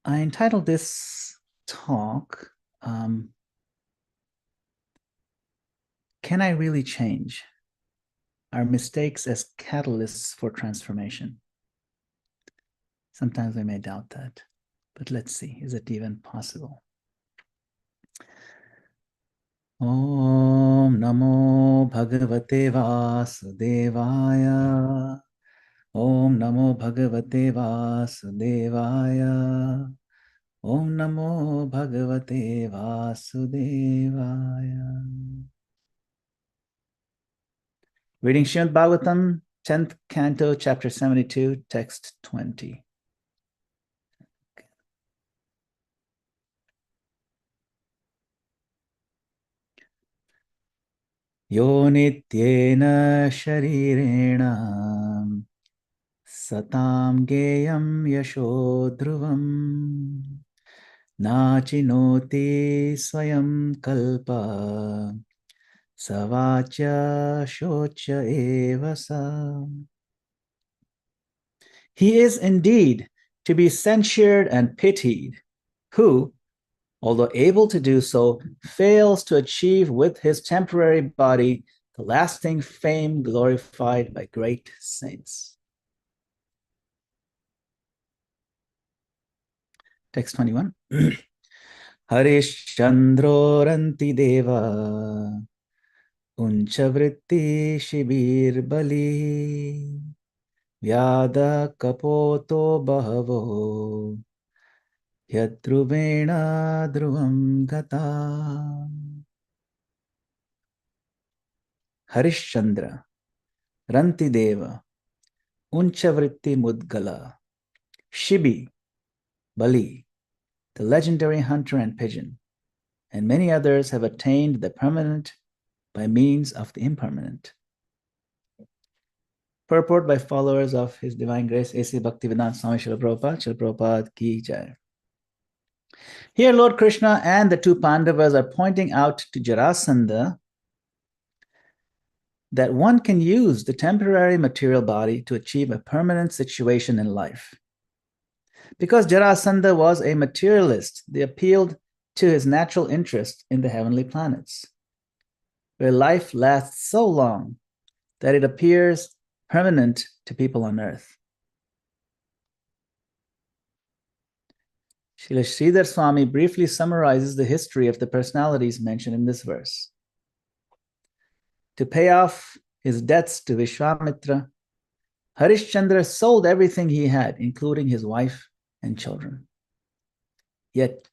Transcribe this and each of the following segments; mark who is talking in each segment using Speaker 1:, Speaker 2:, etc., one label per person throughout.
Speaker 1: I entitled this talk, Can I Really Change? Are Mistakes as Catalysts for Transformation? Sometimes we may doubt that, but let's see, is it even possible? Om Namo Bhagavate Vasudevaya. Om Namo Bhagavate Vasudevaya. Om Namo Bhagavate Vasudevaya. Reading Srimad Bhagavatam, 10th Canto, Chapter 72, Text 20. Yo nityena sharirena satam geyam yasho dhruvam nachinoti swayam kalpa savacha shocha evasa. He is indeed to be censured and pitied, who, although able to do so, fails to achieve with his temporary body the lasting fame glorified by great saints. Text 21. Harishchandro ranti deva unchavritti shibir bali vyada kapoto bahavo yadruvena dhruvam gata. Harishchandra, Rantideva, Unchavritti Mudgala, Shibi, Bali, the legendary hunter and pigeon, and many others have attained the permanent by means of the impermanent. Purport by followers of His Divine Grace A.C. Bhaktivedanta Swami Srila Prabhupada Ki Jai. Here Lord Krishna and the two Pandavas are pointing out to Jarasandha that one can use the temporary material body to achieve a permanent situation in life. Because Jarasandha was a materialist, they appealed to his natural interest in the heavenly planets, where life lasts so long that it appears permanent to people on earth. Srila Sridhar Swami briefly summarizes the history of the personalities mentioned in this verse. To pay off his debts to Vishwamitra, Harishchandra sold everything he had, including his wife and children. Yet,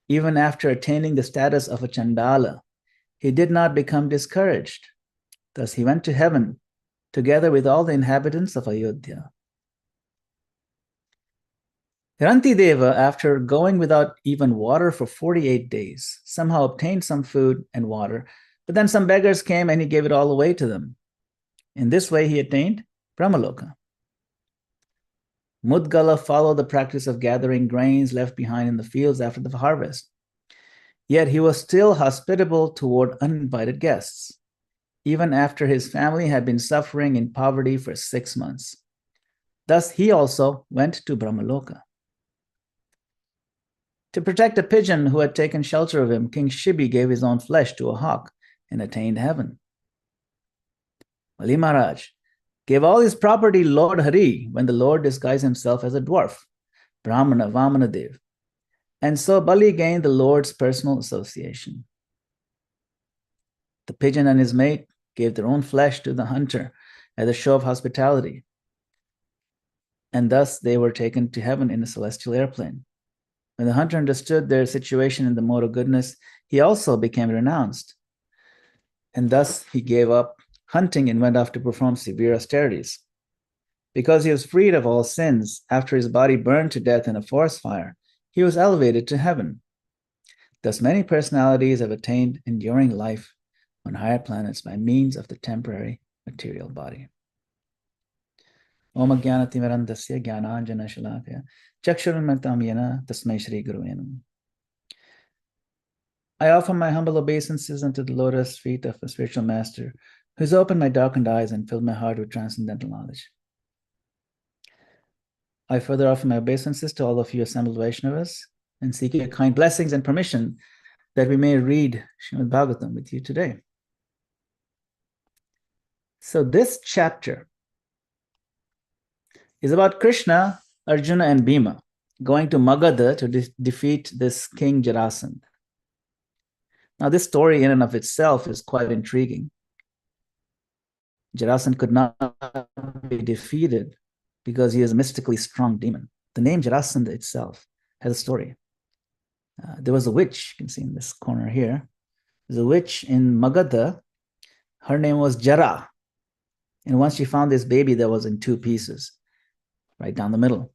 Speaker 1: even after attaining the status of a Chandala, he did not become discouraged. Thus, he went to heaven together with all the inhabitants of Ayodhya. Rantideva, after going without even water for 48 days, somehow obtained some food and water, but then some beggars came and he gave it all away to them. In this way, he attained Brahmaloka. Mudgala followed the practice of gathering grains left behind in the fields after the harvest. Yet he was still hospitable toward uninvited guests, even after his family had been suffering in poverty for 6 months. Thus, he also went to Brahmaloka. To protect a pigeon who had taken shelter of him, King Shibi gave his own flesh to a hawk and attained heaven. Bali Maharaj gave all his property to Lord Hari when the Lord disguised himself as a dwarf, Brahmana Vamanadev, and so Bali gained the Lord's personal association. The pigeon and his mate gave their own flesh to the hunter as a show of hospitality, and thus they were taken to heaven in a celestial airplane. When the hunter understood their situation in the mode of goodness, he also became renounced, and thus he gave up hunting and went off to perform severe austerities. Because he was freed of all sins after his body burned to death in a forest fire, he was elevated to heaven. Thus many personalities have attained enduring life on higher planets by means of the temporary material body. Om Jnanatimirandasya Jnananjana Shalakaya Chakshurunmertam Yena Tasmai Shri Gurave Namah. I offer my humble obeisances unto the lotus feet of a spiritual master who has opened my darkened eyes and filled my heart with transcendental knowledge. I further offer my obeisances to all of you assembled Vaishnavas and seek your kind blessings and permission that we may read Srimad Bhagavatam with you today. So this chapter is about Krishna, Arjuna, and Bhima going to Magadha to defeat this king Jarasandha. Now, this story in and of itself is quite intriguing. Jarasandha could not be defeated because he is a mystically strong demon. The name Jarasandha itself has a story. There was a witch, you can see in this corner here. There's a witch in Magadha. Her name was Jara. And once she found this baby that was in two pieces, right down the middle,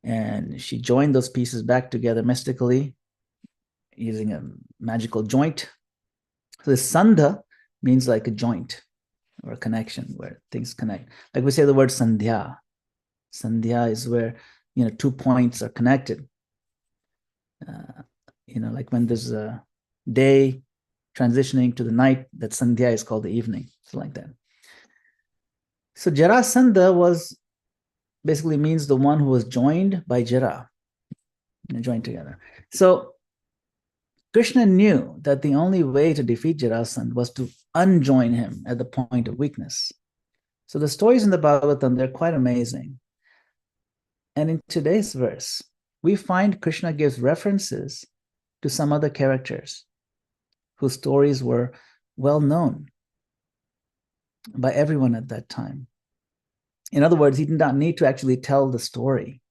Speaker 1: and she joined those pieces back together mystically using a magical joint. So the Sandha means like a joint or a connection where things connect. Like we say the word Sandhya. Sandhya is where, two points are connected. Like when there's a day transitioning to the night, that Sandhya is called the evening. So like that. So Jarasandha basically means the one who was joined by Jara, joined together. So Krishna knew that the only way to defeat Jarasandha was to unjoin him at the point of weakness. So the stories in the Bhagavatam, they're quite amazing. And in today's verse, we find Krishna gives references to some other characters whose stories were well known by everyone at that time. In other words, he did not need to actually tell the story.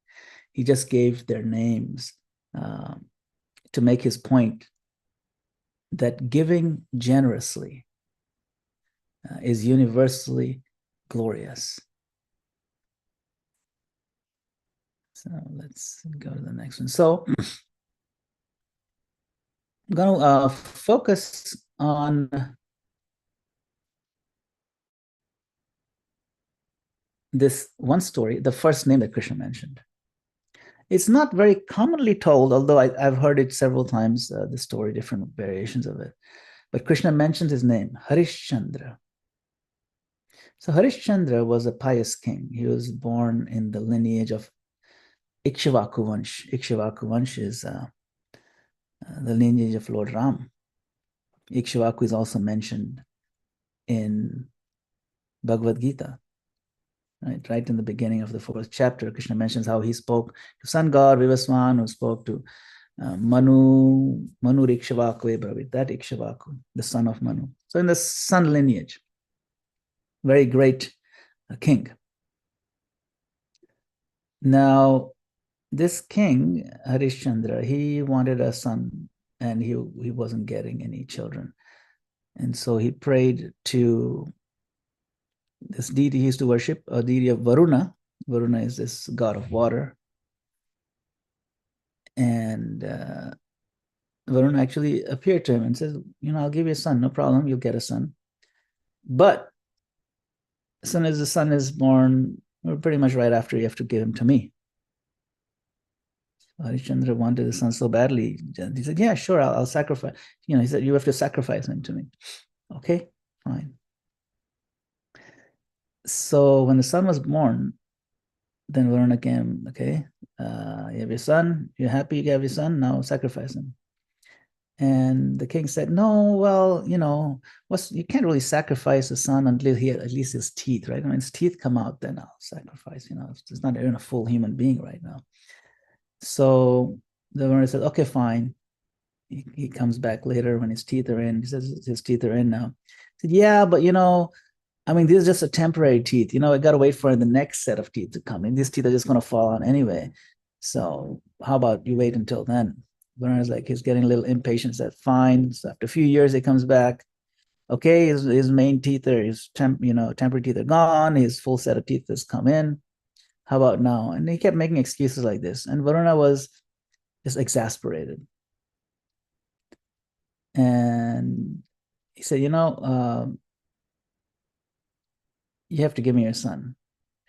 Speaker 1: He just gave their names to make his point that giving generously is universally glorious. So let's go to the next one. So I'm going to focus on this one story, the first name that Krishna mentioned. It's not very commonly told, although I've heard it several times, the story, different variations of it. But Krishna mentioned his name, Harishchandra. So Harishchandra was a pious king. He was born in the lineage of Ikshvaku Vansh. Ikshvaku Vansh is the lineage of Lord Ram. Ikshvaku is also mentioned in Bhagavad Gita. Right in the beginning of the 4th chapter, Krishna mentions how he spoke to sun god Vivaswan, who spoke to Manu Ikshvaku Bravit, that Ikshvaku, the son of Manu. So in the son lineage, very great king. Now, this king, Harishchandra, he wanted a son and he wasn't getting any children. And so he prayed to this deity he used to worship, a deity of Varuna. Varuna is this god of water. And Varuna actually appeared to him and says, I'll give you a son, no problem, you'll get a son. But as soon as the son is born, pretty much right after, you have to give him to me. Harishchandra wanted the son so badly. He said, yeah, sure, I'll sacrifice. He said, you have to sacrifice him to me. Okay, fine. So when the son was born, then Varuna came, okay, you have your son, you're happy you have your son, now sacrifice him. And the king said, no, well, you can't really sacrifice a son until he had at least his teeth, right? When his teeth come out, then I'll sacrifice, it's not even a full human being right now. So the Varuna said, okay, fine. He comes back later when his teeth are in. He says his teeth are in now. He said, yeah, but these are just a temporary teeth. I got to wait for the next set of teeth to come in. These teeth are just going to fall out anyway. So how about you wait until then? Varuna's like, he's getting a little impatient. Said, fine. So after a few years, he comes back. Okay, his main teeth are, his temporary teeth are gone. His full set of teeth has come in. How about now? And he kept making excuses like this. And Varuna was just exasperated. And he said, you have to give me your son.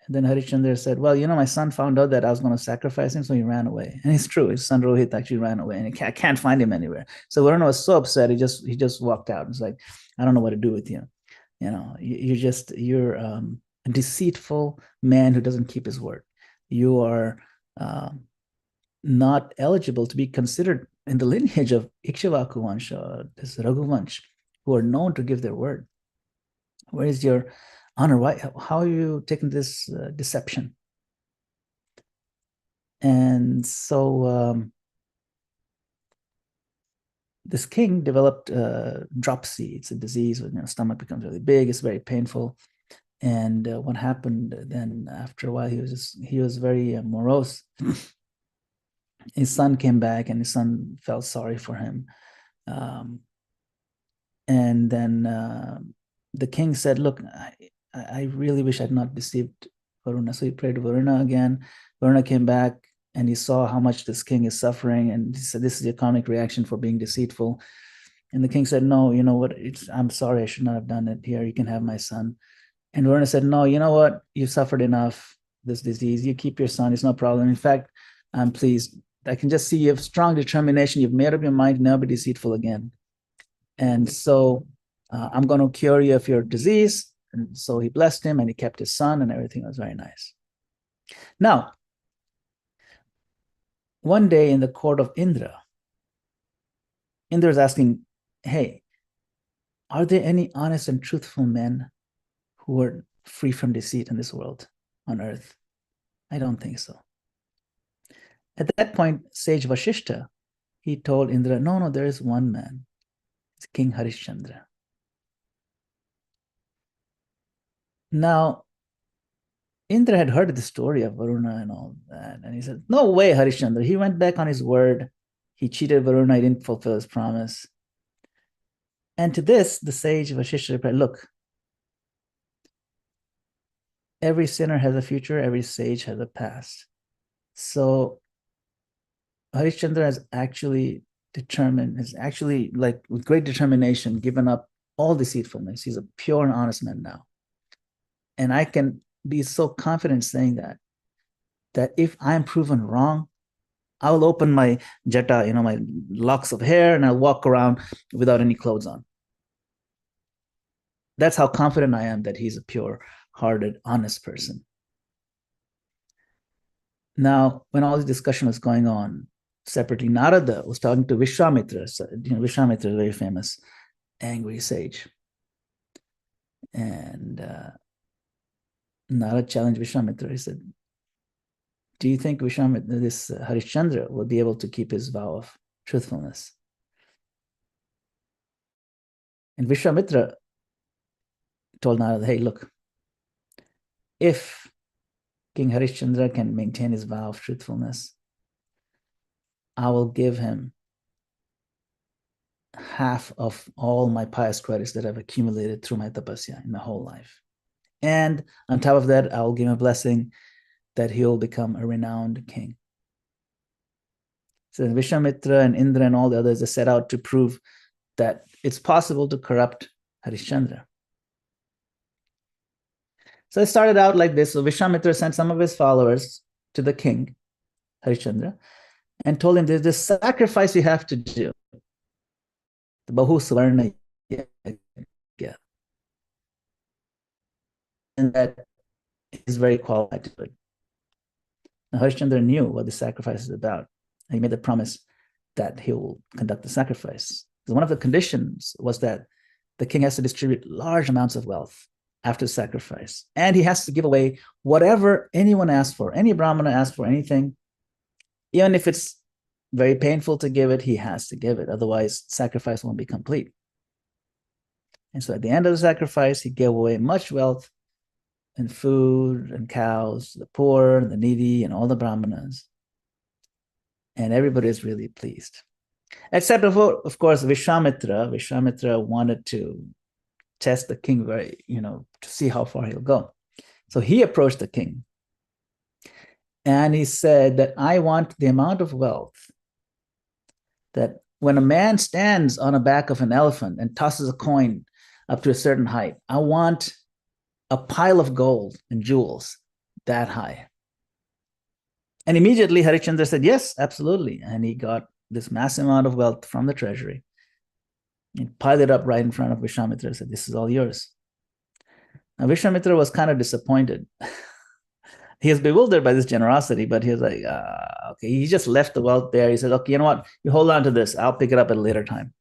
Speaker 1: And then Harishchandra said, well, my son found out that I was going to sacrifice him, so he ran away. And it's true, his son Rohit actually ran away, and I can't find him anywhere. So Varuna was so upset, he just walked out. It's like, I don't know what to do with you. You're a deceitful man who doesn't keep his word. you are not eligible to be considered in the lineage of Ikshvaku Vansha, this Raghuvansh, who are known to give their word. Where is your honor? Why? How are you taking this deception? And so this king developed dropsy. It's a disease where stomach becomes really big. It's very painful. And what happened then? After a while, he was very morose. His son came back, and his son felt sorry for him. And then the king said, "Look, I really wish I'd not deceived Varuna." So he prayed to Varuna again. Varuna came back, and he saw how much this king is suffering, and he said, "This is your karmic reaction for being deceitful." And the king said, "No, you know what? I'm sorry, I should not have done it. Here, you can have my son." And Varuna said, "No, you know what? You've suffered enough this disease. You keep your son. It's no problem. In fact, I'm pleased. I can just see you have strong determination. You've made up your mind never be deceitful again. And so I'm going to cure you of your disease." And so he blessed him, and he kept his son, and everything was very nice. Now, one day in the court of Indra, Indra is asking, "Hey, are there any honest and truthful men who are free from deceit in this world on earth?" I don't think so. At that point, sage Vashishta, he told Indra, no, there is one man. It's King Harishchandra. Now, Indra had heard the story of Varuna and all that, and he said, "No way, Harishchandra. He went back on his word. He cheated Varuna. He didn't fulfill his promise." And to this, the sage Vashishta replied, "Look, every sinner has a future. Every sage has a past. So Harishchandra has actually like with great determination, given up all deceitfulness. He's a pure and honest man now. And I can be so confident saying that if I'm proven wrong, I will open my jata, my locks of hair, and I'll walk around without any clothes on." That's how confident I am that he's a pure-hearted, honest person. Now, when all this discussion was going on, separately, Narada was talking to Vishwamitra. So, Vishwamitra is a very famous angry sage. And Narada challenged Vishwamitra. He said, "Do you think Vishwamitra, this Harishchandra, will be able to keep his vow of truthfulness?" And Vishwamitra told Narada, "Hey, look, if King Harishchandra can maintain his vow of truthfulness, I will give him half of all my pious credits that I've accumulated through my tapasya in my whole life. And on top of that, I will give him a blessing that he'll become a renowned king." So Vishwamitra and Indra and all the others are set out to prove that it's possible to corrupt Harishchandra. So it started out like this. So Vishwamitra sent some of his followers to the king, Harishchandra, and told him, "There's this sacrifice you have to do. The Bahu Savarna Yagya." And that is very qualified to it. Now, Harishchandra knew what the sacrifice is about. And he made the promise that he will conduct the sacrifice. So one of the conditions was that the king has to distribute large amounts of wealth after the sacrifice. And he has to give away whatever anyone asks for. Any Brahmana asks for anything, even if it's very painful to give it, he has to give it. Otherwise, sacrifice won't be complete. And so at the end of the sacrifice, he gave away much wealth and food and cows, the poor, the needy, and all the Brahmanas. And everybody is really pleased. Except, of course, Vishwamitra. Vishwamitra wanted to test the king to see how far he'll go. So he approached the king. And he said that I want the amount of wealth that when a man stands on the back of an elephant and tosses a coin up to a certain height, I want a pile of gold and jewels that high. And immediately Harishchandra said, "Yes, absolutely." And he got this massive amount of wealth from the treasury. He piled it up right in front of Vishwamitra and said, "This is all yours." Now, Vishwamitra was kind of disappointed he was bewildered by this generosity, but he was like, okay. He just left the wealth there. He said, okay, you know what? You hold on to this. I'll pick it up at a later time.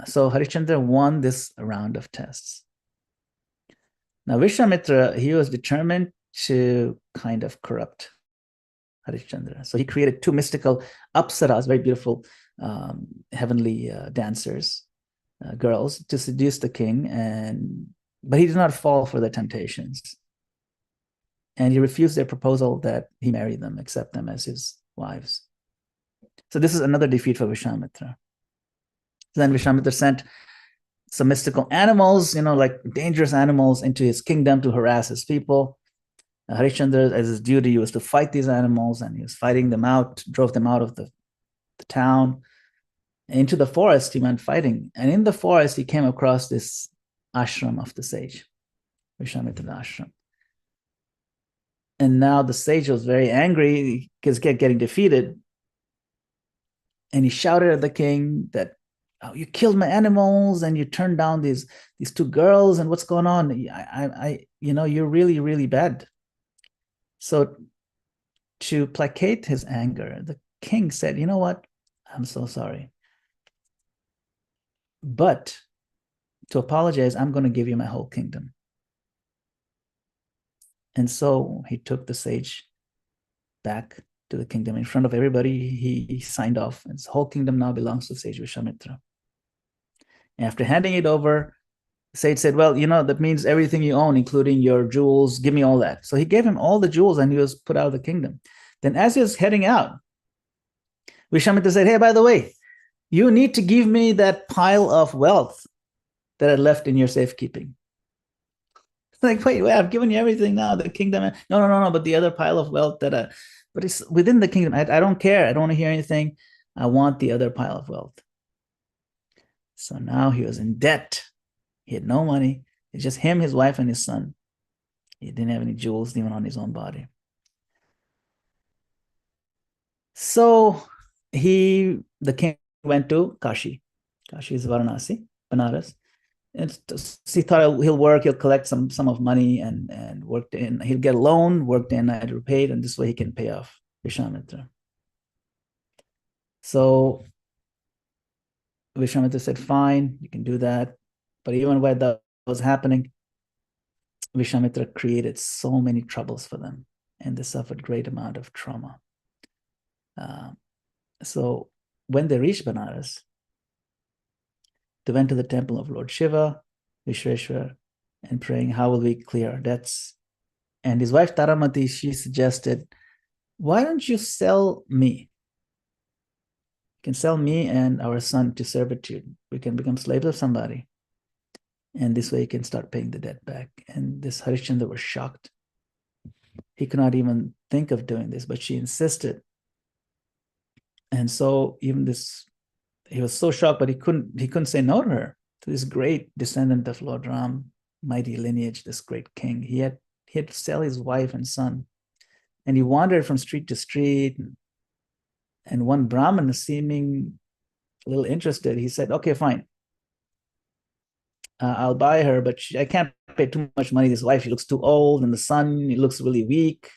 Speaker 1: So Harishchandra won this round of tests. Now, Vishwamitra, he was determined to kind of corrupt Harishchandra. So he created two mystical apsaras, very beautiful heavenly dancers, girls, to seduce the king. But he did not fall for their temptations. And he refused their proposal that he marry them, accept them as his wives. So this is another defeat for Vishwamitra. Then Vishwamitra sent some mystical animals, like dangerous animals, into his kingdom to harass his people. Harishchandra, as his duty, was to fight these animals, and he was fighting them out, drove them out of the town. Into the forest, he went fighting. And in the forest, he came across this ashram of the sage, Vishwamitra ashram. And now the sage was very angry because he kept getting defeated. And he shouted at the king that, oh, you killed my animals and you turned down these two girls, and what's going on? You're really, really bad. So to placate his anger, the king said, you know what? I'm so sorry. But to apologize, I'm going to give you my whole kingdom. And so he took the sage back to the kingdom in front of everybody. He signed off, and his whole kingdom now belongs to sage Vishwamitra. After handing it over, the sage said, well, that means everything you own, including your jewels, give me all that. So he gave him all the jewels, and he was put out of the kingdom. Then as he was heading out, Vishwamitra said, hey, by the way, you need to give me that pile of wealth that I left in your safekeeping. Like, wait, I've given you everything now, the kingdom. No, but the other pile of wealth but it's within the kingdom. I don't care. I don't want to hear anything. I want the other pile of wealth. So now he was in debt. He had no money. It's just him, his wife, and his son. He didn't have any jewels even on his own body. So the king went to Kashi. Kashi is Varanasi, Banaras. And he thought he'll work, he'll collect some of money and worked in, he'll get a loan, worked in, and repaid, and this way he can pay off Vishwamitra. So Vishwamitra said, fine, you can do that. But even while that was happening, Vishwamitra created so many troubles for them, and they suffered great amount of trauma. So when they reached Banaras, they went to the temple of Lord Shiva, Vishweshwar, and praying, how will we clear our debts? And his wife Taramati, she suggested, why don't you sell me? You can sell me and our son to servitude. We can become slaves of somebody. And this way you can start paying the debt back. And this Harishchandra was shocked. He could not even think of doing this, but she insisted. And so even this, he was so shocked, but he couldn't say no to her, to this great descendant of Lord Ram, mighty lineage, this great king. He had to sell his wife and son. And he wandered from street to street. And one Brahmin, seeming a little interested, he said, okay, fine. I'll buy her, but I can't pay too much money. This wife, she looks too old, and the son, he looks really weak.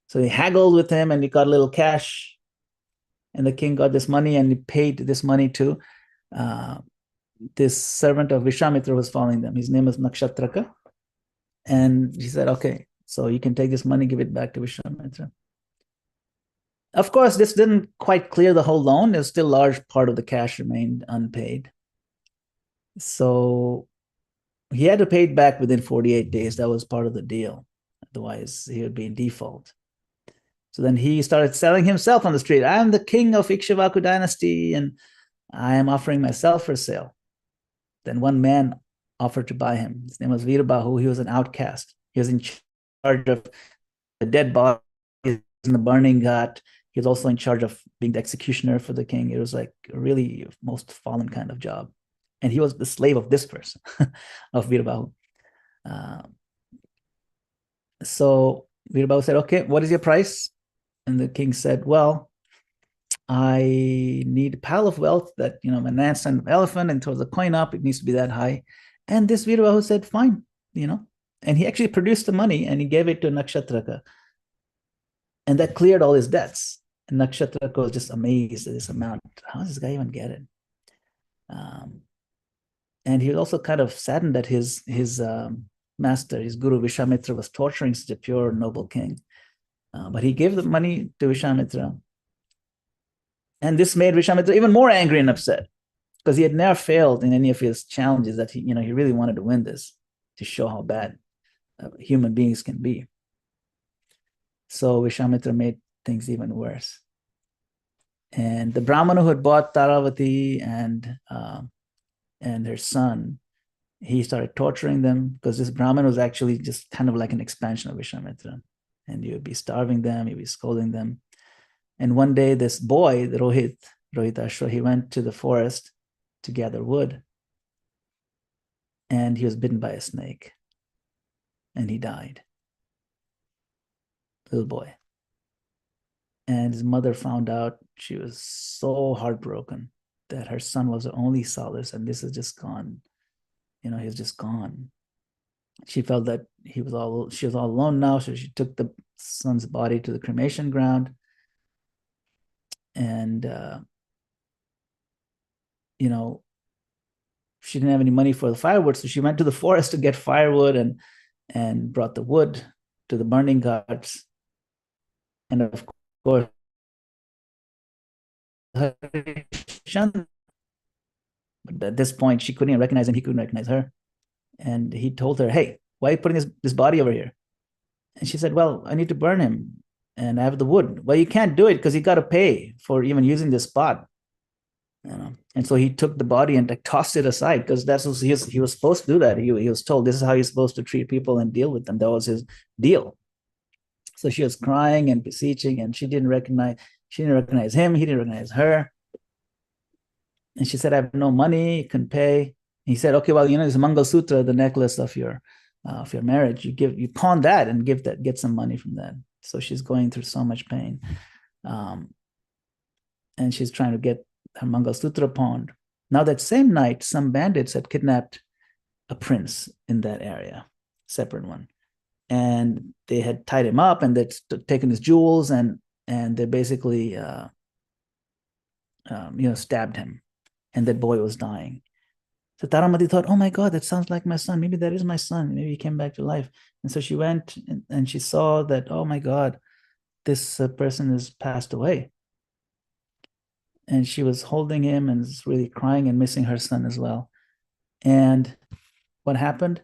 Speaker 1: So he haggled with him, and he got a little cash. And the king got this money, and he paid this money to this servant of Vishwamitra who was following them. His name was Nakshatraka. And he said, okay, so you can take this money, give it back to Vishwamitra. Of course, this didn't quite clear the whole loan. There's still a large part of the cash remained unpaid. So he had to pay it back within 48 days. That was part of the deal. Otherwise, he would be in default. So then he started selling himself on the street. I am the king of Ikshvaku dynasty, and I am offering myself for sale. Then one man offered to buy him. His name was Veerabahu. He was an outcast. He was in charge of the dead bodies in the burning ghat. He was also in charge of being the executioner for the king. It was like a really most fallen kind of job. And he was the slave of this person, of Veerabahu. So Veerabahu said, okay, what is your price? And the king said, well, I need a pile of wealth that, my man sent an elephant and throws a coin up. It needs to be that high. And this Veerabahu said, fine, and he actually produced the money and he gave it to Nakshatraka. And that cleared all his debts. And Nakshatraka was just amazed at this amount. How does this guy even get it? And he was also kind of saddened that his master, his guru Vishwamitra, was torturing such a pure, noble king. But he gave the money to Vishwamitra. And this made Vishwamitra even more angry and upset because he had never failed in any of his challenges that he really wanted to win this to show how bad human beings can be. So Vishwamitra made things even worse. And the Brahmana who had bought Taravati and her son, he started torturing them because this Brahman was actually just kind of like an expansion of Vishwamitra. And he would be starving them, he'd be scolding them. And one day, this boy, the Rohitashva, he went to the forest to gather wood. And he was bitten by a snake. And he died. Little boy. And his mother found out. She was so heartbroken that her son was the only solace, and this is just gone. He's just gone. She felt that she was all alone now, so she took the son's body to the cremation ground. And she didn't have any money for the firewood, so she went to the forest to get firewood and brought the wood to the burning ghats. And of course, but at this point, she couldn't even recognize him. He couldn't recognize her. And he told her, "Hey, why are you putting this body over here?" And she said, "Well, I need to burn him, and I have the wood." "Well, you can't do it because you got to pay for even using this spot." And so he took the body and tossed it aside because that's what he was supposed to do. That he was told this is how you're supposed to treat people and deal with them. That was his deal. So she was crying and beseeching, and she didn't recognize him. He didn't recognize her. And she said, "I have no money, couldn't pay." He said, "Okay, well, this Mangal Sutra, the necklace of your marriage, you pawn that and get some money from that." So she's going through so much pain, and she's trying to get her Mangal Sutra pawned. Now that same night, some bandits had kidnapped a prince in that area, separate one, and they had tied him up and they'd taken his jewels and they basically stabbed him, and that boy was dying. So Taramati thought, "Oh my God, that sounds like my son. Maybe that is my son. Maybe he came back to life." And so she went and she saw that, oh my God, this person has passed away. And she was holding him and was really crying and missing her son as well. And what happened?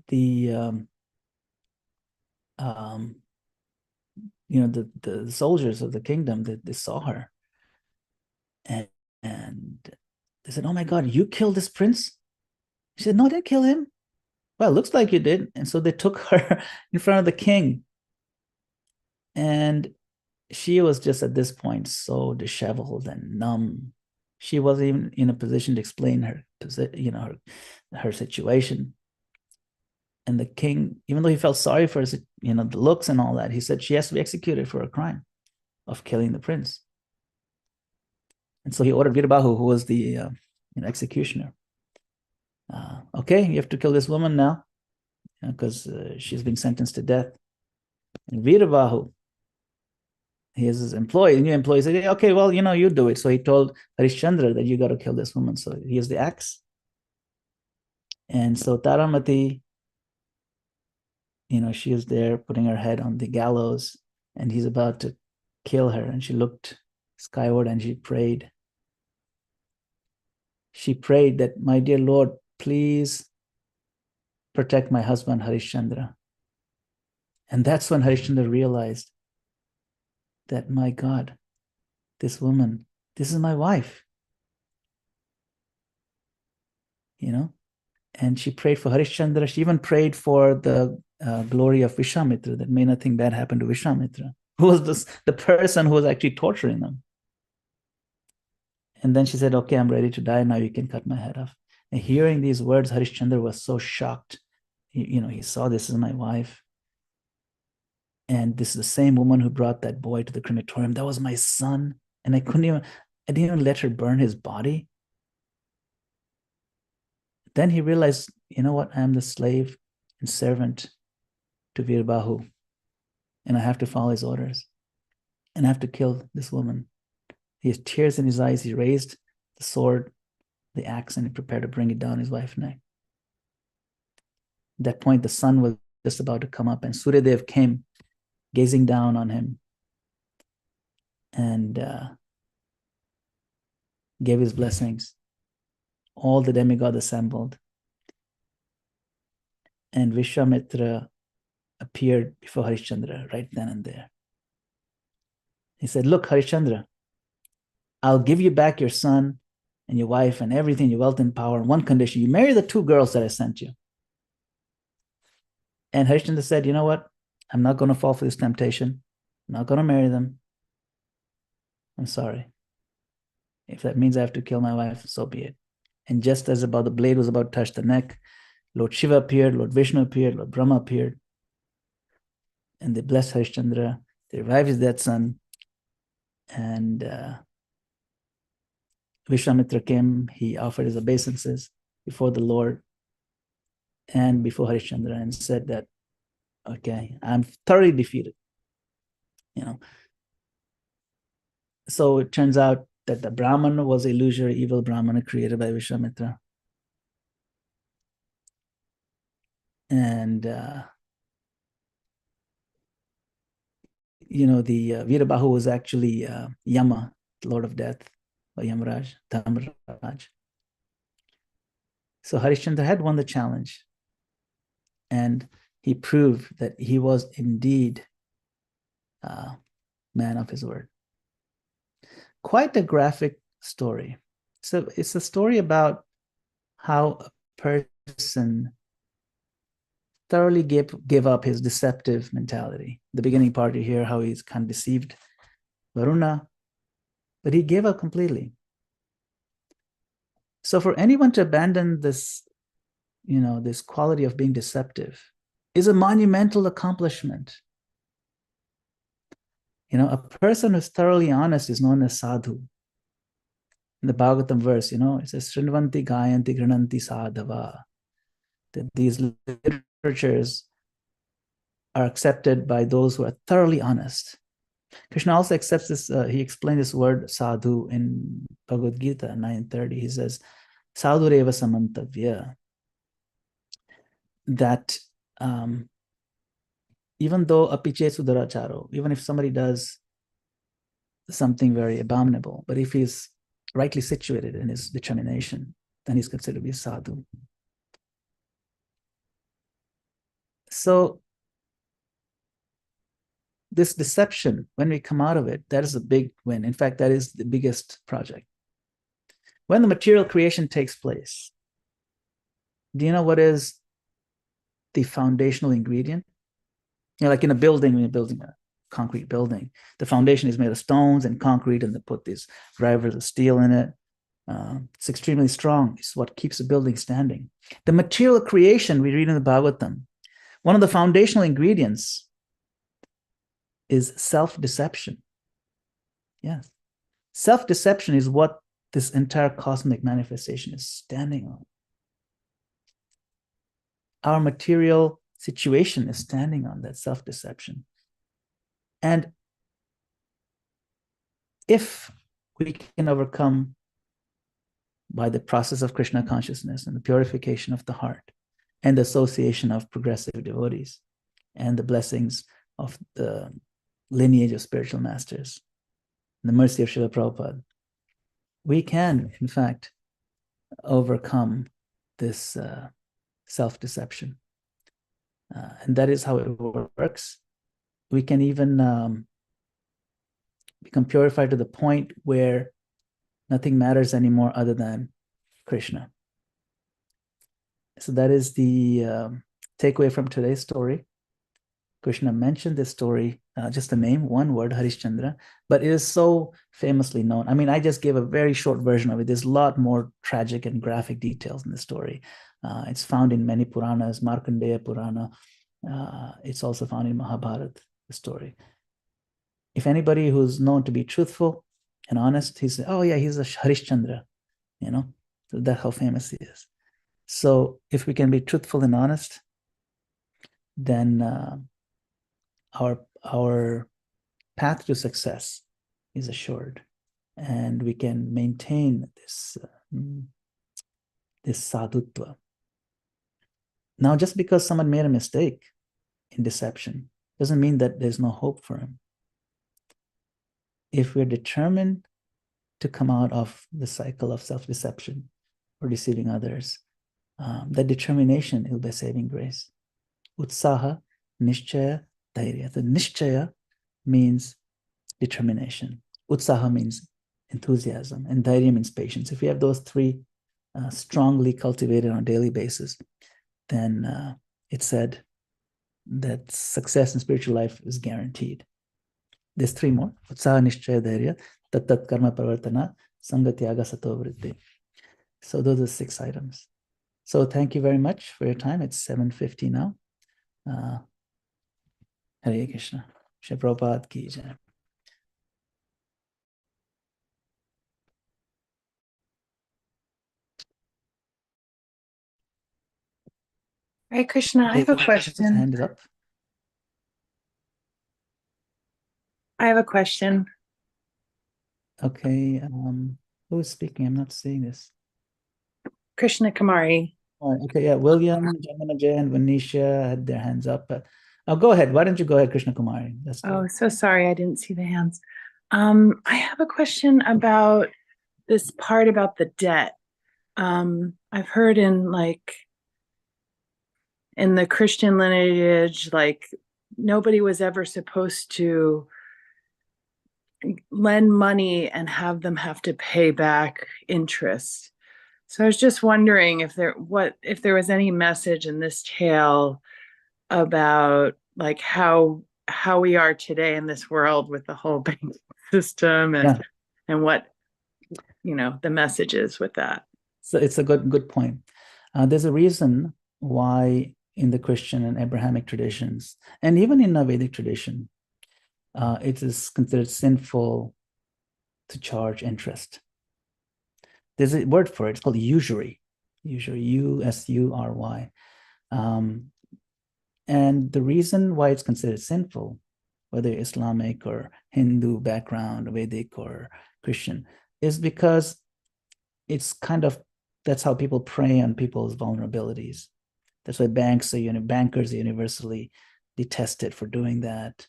Speaker 1: The the soldiers of the kingdom, they saw her, and they said, "Oh my God, you killed this prince?" She said, "No, I didn't kill him." "Well, it looks like you did." And so they took her in front of the king. And she was just at this point so disheveled and numb. She wasn't even in a position to explain her situation. And the king, even though he felt sorry for the looks and all that, he said she has to be executed for a crime of killing the prince. And so he ordered Virbahu, who was the executioner. Okay, you have to kill this woman now because she's been sentenced to death. And Virbahu, he is his employee, new employee, said, "Okay, well, you do it." So he told Harishchandra that you got to kill this woman. So he has the axe. And so Taramati, she is there putting her head on the gallows, and he's about to kill her. And she looked skyward and she prayed. She prayed that, "My dear Lord, please protect my husband, Harishchandra." And that's when Harishchandra realized that, my God, this woman, this is my wife. And she prayed for Harishchandra. She even prayed for the glory of Vishwamitra, that may nothing bad happen to Vishwamitra, who was the person who was actually torturing them. And then she said, "Okay, I'm ready to die. Now you can cut my head off." And hearing these words, Harishchandra was so shocked. He saw, this is my wife. And this is the same woman who brought that boy to the crematorium. That was my son. And I didn't even let her burn his body. Then he realized, you know what? I am the slave and servant to Virbahu. and I have to follow his orders, and I have to kill this woman. He has tears in his eyes. He raised the sword, the axe, and he prepared to bring it down his wife's neck. At that point, the sun was just about to come up, and Suryadev came, gazing down on him, and gave his blessings. All the demigods assembled, and Vishwamitra appeared before Harishchandra right then and there. He said, "Look, Harishchandra, I'll give you back your son and your wife and everything, your wealth and power, on one condition. You marry the two girls that I sent you." And Harishchandra said, "You know what? I'm not going to fall for this temptation. I'm not going to marry them. I'm sorry. If that means I have to kill my wife, so be it." And just as the blade was about to touch the neck, Lord Shiva appeared, Lord Vishnu appeared, Lord Brahma appeared, and they blessed Harishchandra. They revived his dead son, and Vishwamitra came. He offered his obeisances before the Lord and before Harishchandra and said that, "Okay, I'm thoroughly defeated." So it turns out that the Brahmana was an illusory, evil Brahmana created by Vishwamitra. And, the Veerabahu was actually Yama, the Lord of Death, or Yamaraj, Dharmaraj. So Harishchandra had won the challenge, and he proved that he was indeed a man of his word. Quite a graphic story. So it's a story about how a person thoroughly gave up his deceptive mentality. The beginning part, you hear how he's kind of deceived Varuna, but he gave up completely. So for anyone to abandon this, this quality of being deceptive is a monumental accomplishment. A person who's thoroughly honest is known as sadhu. In the Bhagavatam verse, it says, Srinvanti Gayanti Grananti Sadhava. That these literatures are accepted by those who are thoroughly honest. Krishna also accepts this. He explained this word sadhu in Bhagavad Gita 9:30. He says, Sadhureva samantavya. That even though apiche sudaracharo, even if somebody does something very abominable, but if he's rightly situated in his determination, then he's considered to be sadhu. So this deception, when we come out of it, that is a big win. In fact, that is the biggest project. When the material creation takes place, do you know what is the foundational ingredient? Like in a building, when you're building a concrete building, the foundation is made of stones and concrete, and they put these drivers of steel in it. It's extremely strong. It's what keeps the building standing. The material creation we read in the Bhagavatam, one of the foundational ingredients is self-deception. Yes. Self-deception is what this entire cosmic manifestation is standing on. Our material situation is standing on that self-deception. And if we can overcome by the process of Krishna consciousness and the purification of the heart and the association of progressive devotees and the blessings of the lineage of spiritual masters, the mercy of Srila Prabhupada, we can, in fact, overcome this self-deception. And that is how it works. We can even become purified to the point where nothing matters anymore other than Krishna. So that is the takeaway from today's story. Krishna mentioned this story, just the name, one word, Harishchandra, but it is so famously known. I mean, I just gave a very short version of it. There's a lot more tragic and graphic details in the story. It's found in many Puranas, Markandeya Purana. It's also found in Mahabharata, the story. If anybody who's known to be truthful and honest, he says, oh yeah, he's a Harishchandra, so that's how famous he is. So if we can be truthful and honest, then our path to success is assured, and we can maintain this sadhutva. Now, just because someone made a mistake in deception doesn't mean that there's no hope for him. If we're determined to come out of the cycle of self-deception or deceiving others, that determination will be saving grace. Utsaha, nishchaya, dhairya. The nishchaya means determination. Utsaha means enthusiasm, and dhairya means patience. If we have those three strongly cultivated on a daily basis, then it's said that success in spiritual life is guaranteed. There's three more. Utsaha, nishchaya, dhairya, tat karma pravartana, sangatyaga sato vritti. So those are 6 items. So thank you very much for your time. It's 7:50 now. Hare Krishna. Shri Prabhupada ki jai.
Speaker 2: Hare Krishna, I have a question.
Speaker 1: Hand is up.
Speaker 2: I have a question.
Speaker 1: Okay. Who is speaking? I'm not seeing this.
Speaker 2: Krishna Kumari.
Speaker 1: All right. Okay. Yeah. William, Jamana Jay, and Vanisha had their hands up. But go ahead. Why don't you go ahead, Krishna Kumari? That's good.
Speaker 2: Oh, so sorry. I didn't see the hands. I have a question about this part about the debt. I've heard in the Christian lineage, nobody was ever supposed to lend money and have them have to pay back interest. So I was just wondering if there was any message in this tale about how we are today in this world with the whole banking system and what the message is with that.
Speaker 1: So it's a good point. There's a reason why in the Christian and Abrahamic traditions, and even in the Vedic tradition, it is considered sinful to charge interest. There's a word for it. It's called usury. Usury, U-S-U-R-Y. And the reason why it's considered sinful, whether Islamic or Hindu background, Vedic or Christian, is because it's that's how people prey on people's vulnerabilities. That's why bankers are universally detested for doing that.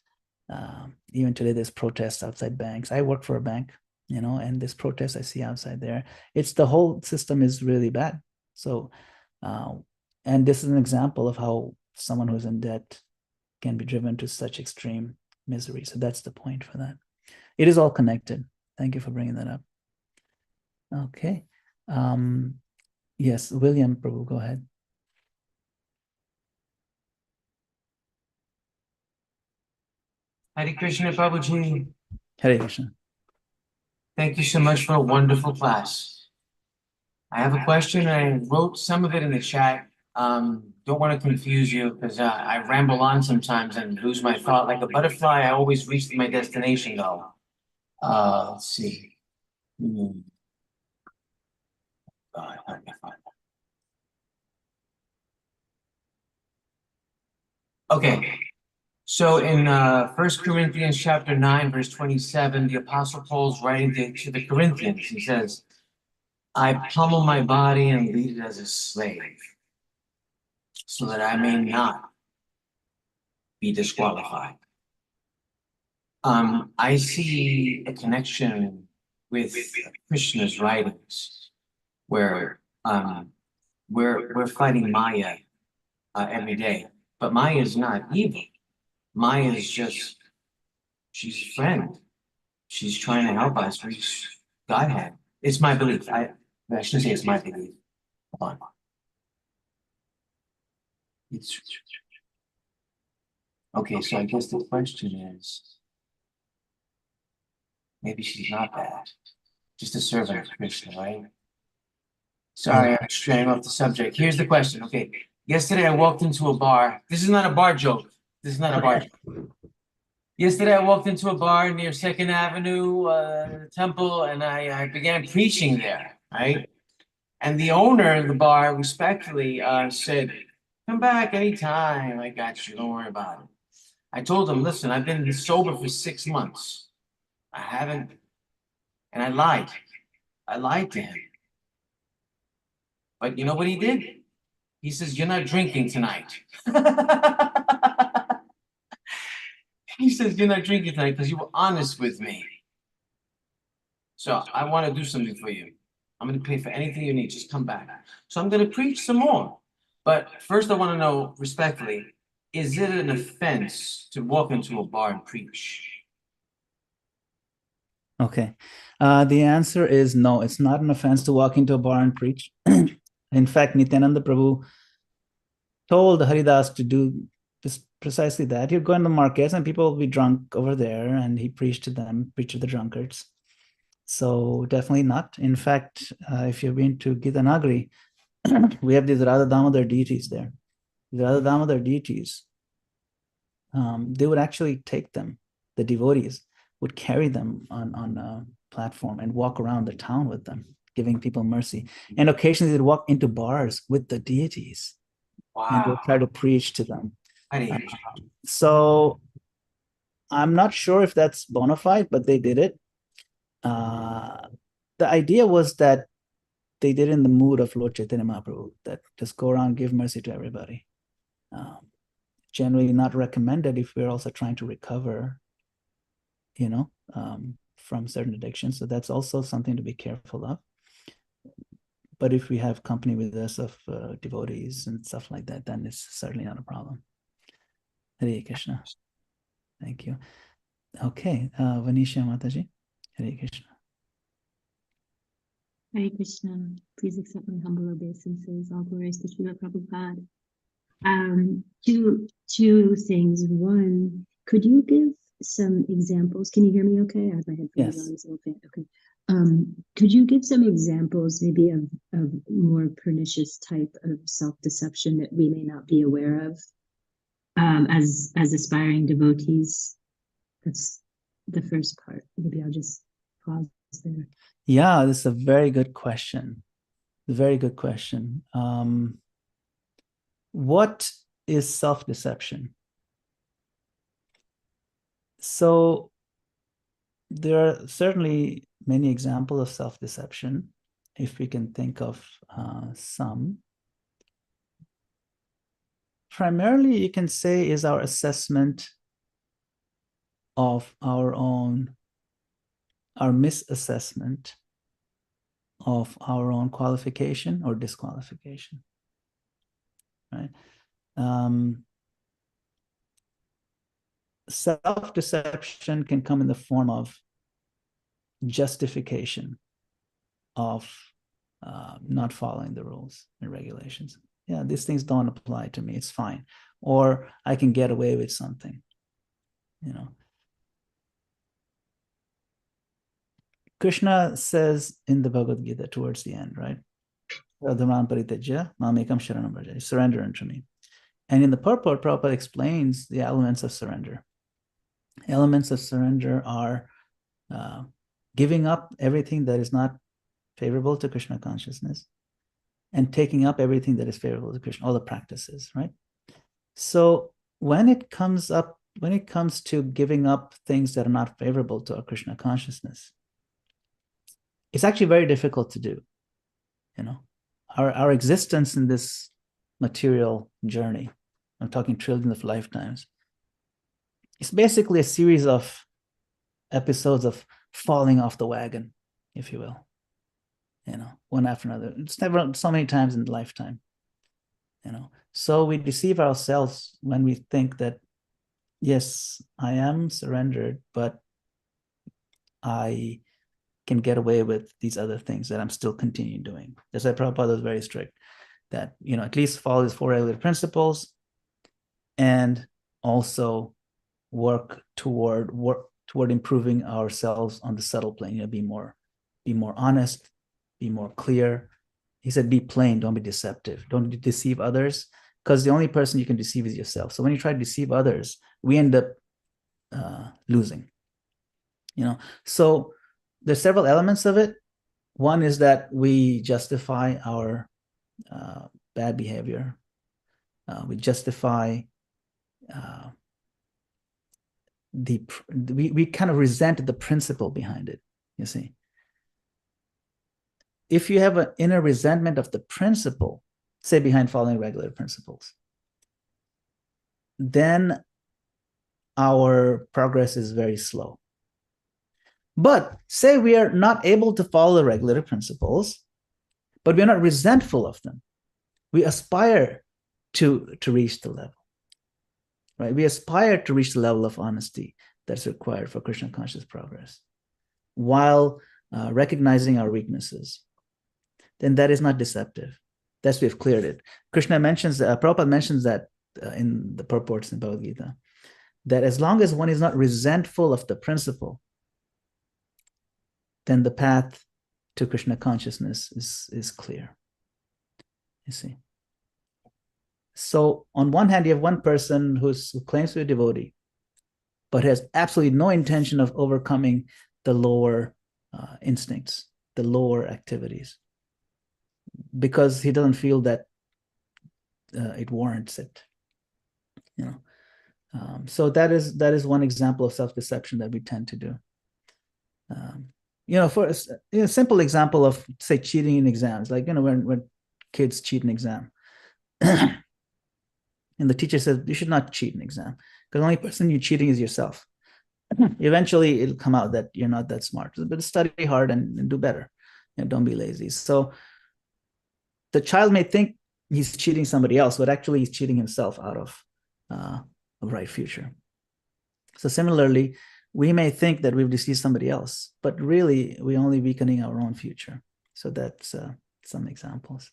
Speaker 1: Even today, there's protests outside banks. I work for a bank, and this protest I see outside there. It's the whole system is really bad. So, and this is an example of how someone who's in debt can be driven to such extreme misery. So that's the point for that. It is all connected. Thank you for bringing that up. Okay. Yes, William, Prabhu, go ahead.
Speaker 3: Hare Krishna, Prabhuji.
Speaker 1: Hare Krishna.
Speaker 3: Thank you so much for a wonderful class. I have a question. I wrote some of it in the chat. Don't want to confuse you because I ramble on sometimes and lose my thought. Like a butterfly, I always reach my destination though. Let's see. Okay. So in 1 Corinthians chapter 9, verse 27, the Apostle Paul's writing to the Corinthians. He says, I pummel my body and lead it as a slave, so that I may not be disqualified. I see a connection with Krishna's writings, where we're fighting Maya every day, but Maya is not evil. Maya is she's a friend. She's trying to help us reach Godhead. It's my belief. I shouldn't say it's my belief. Hold on. Okay, so I guess the question is, maybe she's not bad. Just a servant of Krishna, right? Sorry, I'm straying off the subject. Here's the question. Okay, yesterday I walked into a bar. This is not a bar joke. This is not a bar joke. Yesterday I walked into a bar near 2nd Avenue Temple, and I began preaching there, right? And the owner of the bar respectfully said, come back anytime. I got you. Don't worry about it. I told him, listen, I've been sober for 6 months. I haven't, and I lied. I lied to him. But you know what he did? He says, you're not drinking tonight. He says, you're not drinking tonight because you were honest with me. So I want to do something for you. I'm going to pay for anything you need. Just come back. So I'm going to preach some more. But first, I want to know respectfully, is it an offense to walk into a bar and preach?
Speaker 1: Okay. The answer is no, it's not an offense to walk into a bar and preach. In fact, Nityananda Prabhu told Haridas to do precisely that. He'd go in the markets and people will be drunk over there, and he preached to them, preached to the drunkards. So definitely not. In fact, if you've been to Gitanagari, we have these Radha Damodar deities there. The Radha Damodar deities, they would actually take them, the devotees would carry them on a platform and walk around the town with them, giving people mercy. And occasionally they'd walk into bars with the deities and they'd
Speaker 3: Wow.
Speaker 1: try to preach to them.
Speaker 3: Hare
Speaker 1: So I'm not sure if that's bona fide, but they did it. The idea was that they did it in the mood of Lord Chaitanya Mahaprabhu, that just go around, give mercy to everybody. Generally not recommended if we're also trying to recover, from certain addictions. So that's also something to be careful of. But if we have company with us of devotees and stuff like that, then it's certainly not a problem. Hare Krishna. Thank you. Okay, Vanisha Mataji. Hare Krishna.
Speaker 4: Hare Krishna. Please accept my humble obeisances. All glories to Srila Prabhupada. Two things. One, could you give some examples? Can you hear me okay? I have my headphones
Speaker 1: Yes.
Speaker 4: on. It's a little faint. Okay. Could you give some examples maybe of more pernicious type of self-deception that we may not be aware of as aspiring devotees? That's the first part. Maybe I'll just pause there.
Speaker 1: Yeah, this is a very good question. Very good question. What is self-deception? So there are certainly many examples of self-deception, if we can think of some. Primarily, you can say is our assessment of our misassessment of our own qualification or disqualification, right? Self-deception can come in the form of justification of not following the rules and regulations. Yeah, these things don't apply to me. It's fine. Or I can get away with something, Krishna says in the Bhagavad Gita towards the end, right? Surrender unto me. And in the purport, Prabhupada explains the elements of surrender. Elements of surrender are giving up everything that is not favorable to Krishna consciousness and taking up everything that is favorable to Krishna, all the practices, right? So when it comes to giving up things that are not favorable to our Krishna consciousness, it's actually very difficult to do. Our existence in this material journey, I'm talking trillions of lifetimes, it's basically a series of episodes of falling off the wagon, if you will, one after another. It's never so many times in the lifetime, So we deceive ourselves when we think that, yes, I am surrendered, but I can get away with these other things that I'm still continuing doing. That's why Prabhupada was very strict, that, at least follow his 4 regulative principles and also work toward improving ourselves on the subtle plane, be more honest, be more clear. He said, be plain, don't be deceptive, don't deceive others, because the only person you can deceive is yourself. So when you try to deceive others, we end up losing. So there's several elements of it. One is that we justify our bad behavior. We justify we kind of resent the principle behind it, you see. If you have an inner resentment of the principle, say behind following regulative principles, then our progress is very slow. But say we are not able to follow the regulative principles, but we're not resentful of them. We aspire to reach the level, right? We aspire to reach the level of honesty that's required for Krishna conscious progress, while recognizing our weaknesses. Then that is not deceptive. That's we've cleared it. Krishna mentions, Prabhupada mentions that in the purports in Bhagavad Gita, that as long as one is not resentful of the principle, then the path to Krishna consciousness is clear. You see. So on one hand, you have one person who claims to be a devotee, but has absolutely no intention of overcoming the lower instincts, the lower activities, because he doesn't feel that it warrants it. You know, so that is one example of self-deception that we tend to do. For a simple example of, say, cheating in exams, like when kids cheat an exam, and the teacher says you should not cheat an exam because the only person you're cheating is yourself. Eventually, it'll come out that you're not that smart, but study hard and do better. Don't be lazy. So the child may think he's cheating somebody else, but actually he's cheating himself out of a bright future. So similarly, we may think that we've deceived somebody else, but really we're only weakening our own future. So that's some examples.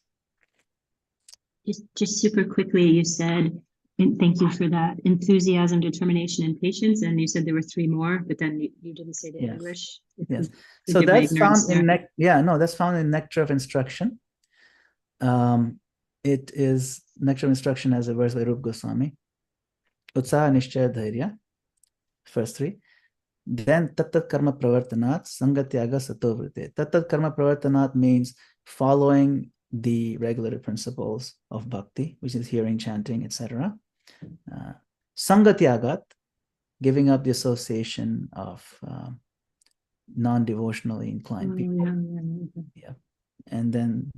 Speaker 4: Just super quickly, you said, and thank you for that, enthusiasm, determination, and patience. And you said there were 3 more, but then you didn't say the English.
Speaker 1: Yes. So that's found in that's found in Nectar of Instruction. It is Nectar of Instruction as a verse by Rupa Goswami. Utsaha Nishchaya Dhairya, first 3. Then Tattat Karma Pravartanat Sangatyaga Satovrite. Tattat Karma Pravartanat means following the regulative principles of bhakti, which is hearing, chanting, etc. Sangatyagat, giving up the association of non-devotionally inclined people. And then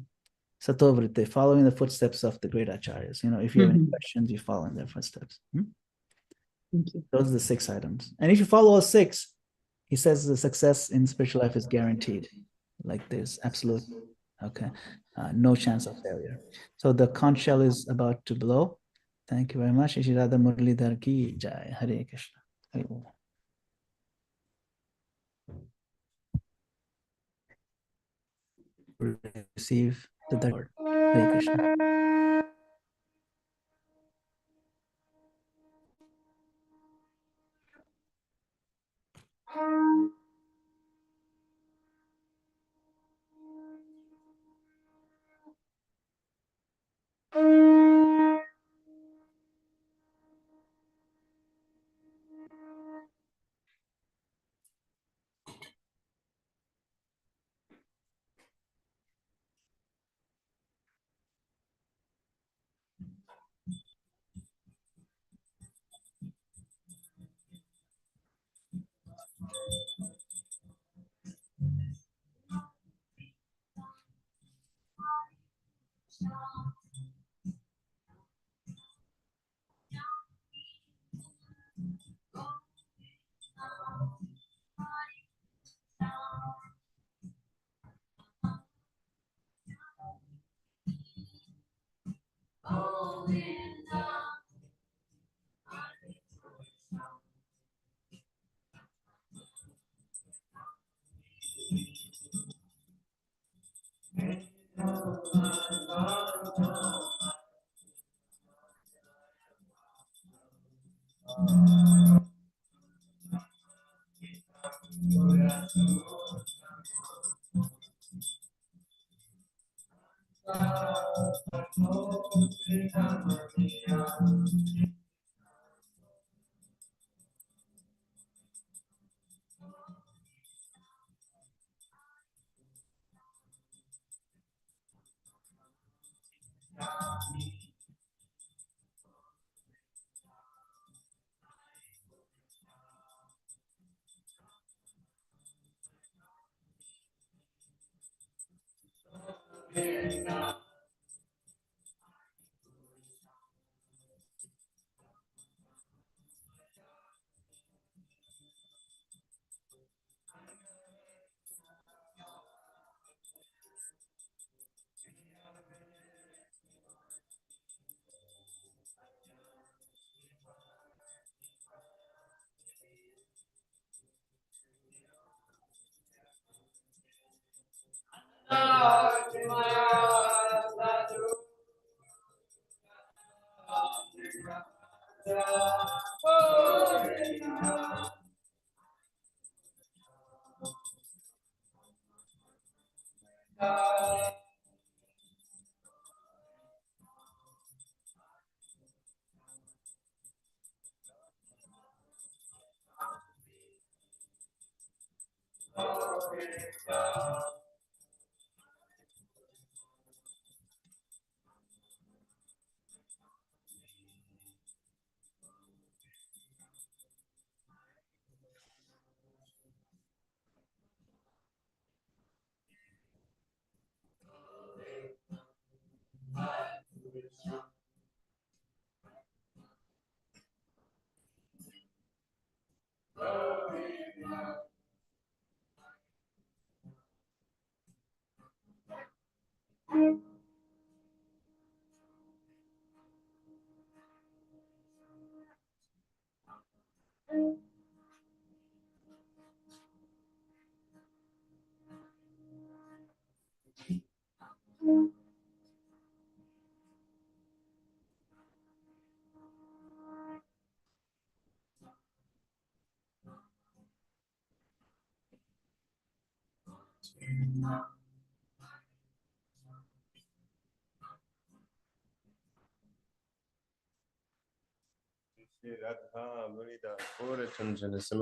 Speaker 1: Satovrite, following the footsteps of the great acharyas. If you have any questions, you follow in their footsteps.
Speaker 4: Thank you.
Speaker 1: Those are the 6 items. And if you follow all 6, he says the success in spiritual life is guaranteed. Like there's absolute, no chance of failure. So the conch shell is about to blow. Thank you very much. Shri Radha Muralidhar ki jai. Hare Krishna. Hare Bol. Receive the Lord. Hare Krishna.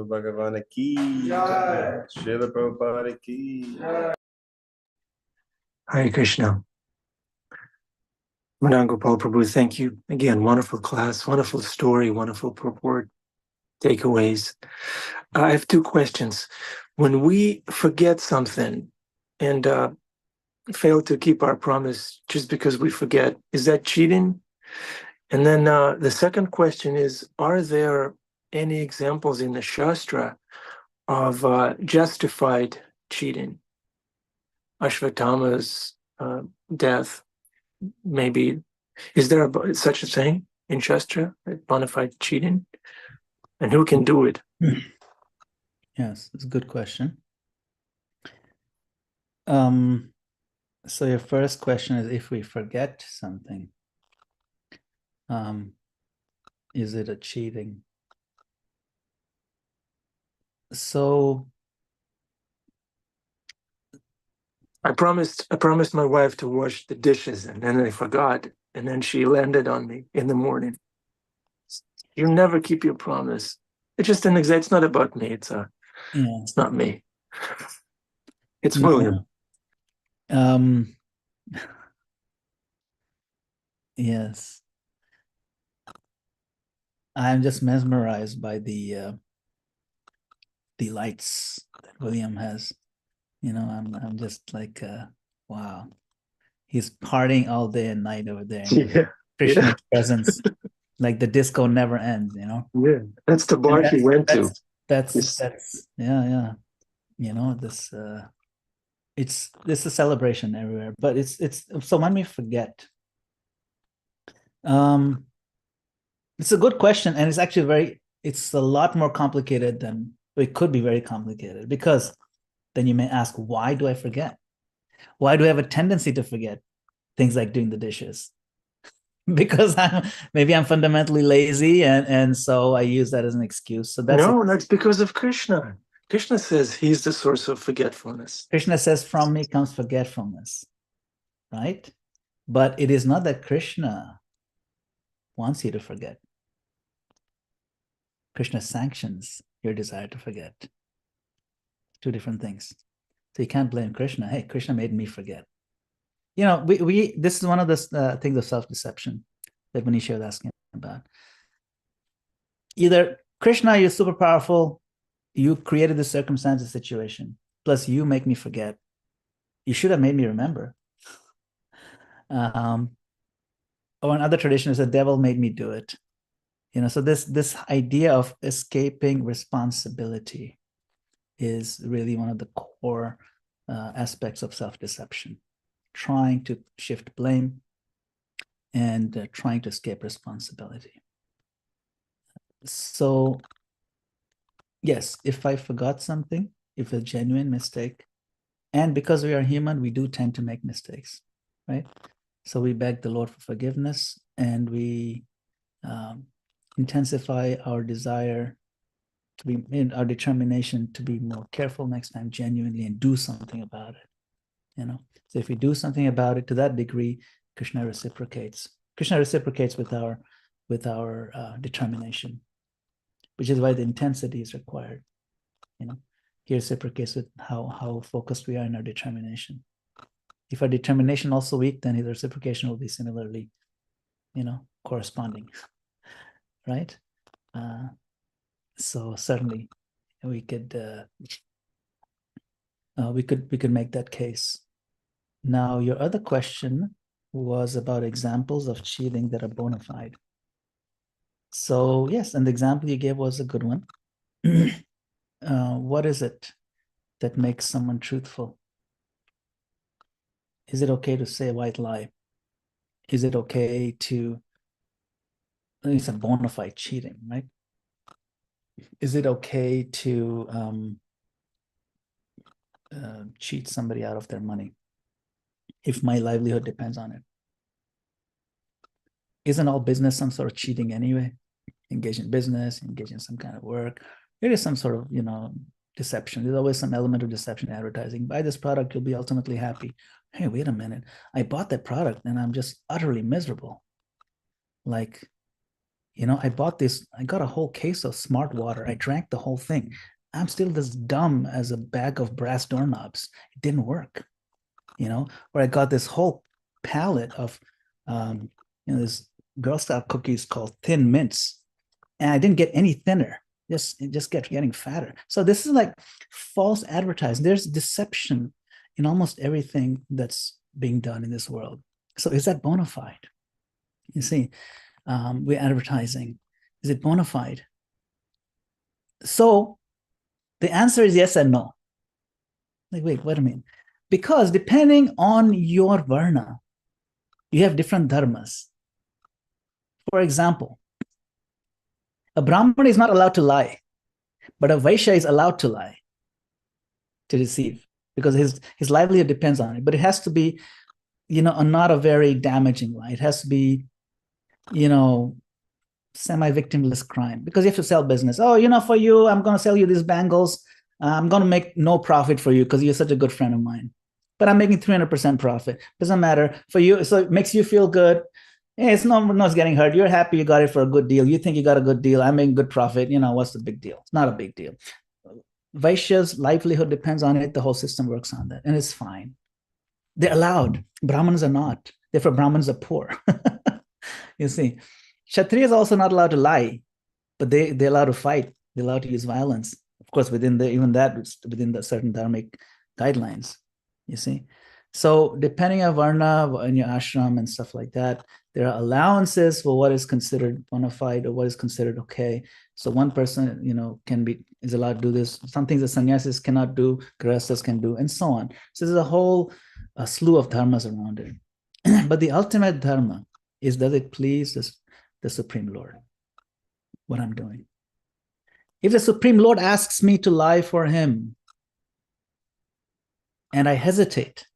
Speaker 5: Bhagavana ki jai. Srila Prabhupada ki jai.
Speaker 6: Hare Krishna. Madana Gopal Prabhu, thank you. Again, wonderful class, wonderful story, wonderful purport, takeaways. I have two questions. When we forget something and fail to keep our promise just because we forget, is that cheating? And then the second question is, are there any examples in the Shastra of justified cheating? Ashvatthama's death, maybe. Is there such a thing in Shastra, bona fide cheating? And who can do it?
Speaker 1: Yes, it's a good question. So your first question is, if we forget something, is it a cheating? So
Speaker 6: I promised my wife to wash the dishes, and then I forgot, and then she landed on me in the morning. You never keep your promise. It's just an example. It's not about me. It's not me. It's
Speaker 1: no,
Speaker 6: William.
Speaker 1: Yes, I'm just mesmerized by the lights that William has. I'm just like, wow, he's partying all day and night over there.
Speaker 6: Yeah.
Speaker 1: Krishna's presence, like the disco never ends.
Speaker 6: Yeah, that's the bar he went to.
Speaker 1: That's yeah. This a celebration everywhere, but it's so when we forget. It's a good question, and it's actually it's a lot more complicated than it could be. Very complicated, because then you may ask, why do I forget? Why do I have a tendency to forget things like doing the dishes? Because maybe I'm fundamentally lazy, and so I use that as an excuse. So
Speaker 6: that's because of Krishna. Krishna says he's the source of forgetfulness.
Speaker 1: Krishna says, from me comes forgetfulness, right? But it is not that Krishna wants you to forget. Krishna sanctions your desire to forget. Two different things. So you can't blame Krishna. Hey, Krishna made me forget. This is one of the things of self-deception that Manisha was asking about. Either Krishna, you're super powerful, you created the circumstances situation, plus you make me forget. You should have made me remember. Or another tradition is the devil made me do it. So this idea of escaping responsibility is really one of the core aspects of self-deception. Trying to shift blame and trying to escape responsibility. So, yes, if I forgot something, if a genuine mistake, And because we are human, we do tend to make mistakes, right? So we beg the Lord for forgiveness, and we intensify our desire to be in our determination to be more careful next time, genuinely, and do something about it. So if we do something about it to that degree, Krishna reciprocates. Krishna reciprocates with our determination, which is why the intensity is required. He reciprocates with how focused we are in our determination. If our determination also weak, then his reciprocation will be similarly, corresponding, right? So certainly, we could make that case. Now, your other question was about examples of cheating that are bona fide. So yes, and the example you gave was a good one. What is it that makes someone truthful? Is it okay to say a white lie? Is it okay to, it's a bona fide cheating, right? Is it okay to cheat somebody out of their money if my livelihood depends on it? Isn't all business some sort of cheating anyway? Engage in business, engage in some kind of work. There is some sort of, deception. There's always some element of deception in advertising. Buy this product, you'll be ultimately happy. Hey, wait a minute. I bought that product and I'm just utterly miserable. Like, I bought this, I got a whole case of smart water. I drank the whole thing. I'm still as dumb as a bag of brass doorknobs. It didn't work, or I got this whole pallet of, this Girl Scout cookies called Thin Mints, and I didn't get any thinner. It just kept getting fatter. So this is like false advertising. There's deception in almost everything that's being done in this world. So is that bona fide? You see, we're advertising. Is it bona fide? So the answer is yes and no. Like, wait a minute. Because depending on your varna, you have different dharmas. For example, a Brahmana is not allowed to lie, but a Vaishya is allowed to lie, to deceive, because his livelihood depends on it. But it has to be, not a very damaging lie. It has to be, semi-victimless crime, because you have to sell business. Oh, for you, I'm going to sell you these bangles. I'm going to make no profit for you because you're such a good friend of mine. But I'm making 300% profit. Doesn't matter for you. So it makes you feel good. Hey, it's no one's getting hurt. You're happy you got it for a good deal. You think you got a good deal. I'm making good profit. What's the big deal? It's not a big deal. Vaishya's livelihood depends on it. The whole system works on that. And it's fine. They're allowed. Brahmanas are not. Therefore, Brahmanas are poor. You see, Kshatriya is also not allowed to lie, but they're allowed to fight. They're allowed to use violence. Of course, within the certain dharmic guidelines, you see. So depending on varna and your ashram and stuff like that, there are allowances for what is considered bona fide or what is considered okay. So one person, is allowed to do this. Some things that sannyasis cannot do, grihasthas can do, and so on. So there's a whole slew of dharmas around it. But the ultimate dharma is, does it please the Supreme Lord, what I'm doing? If the Supreme Lord asks me to lie for him and I hesitate,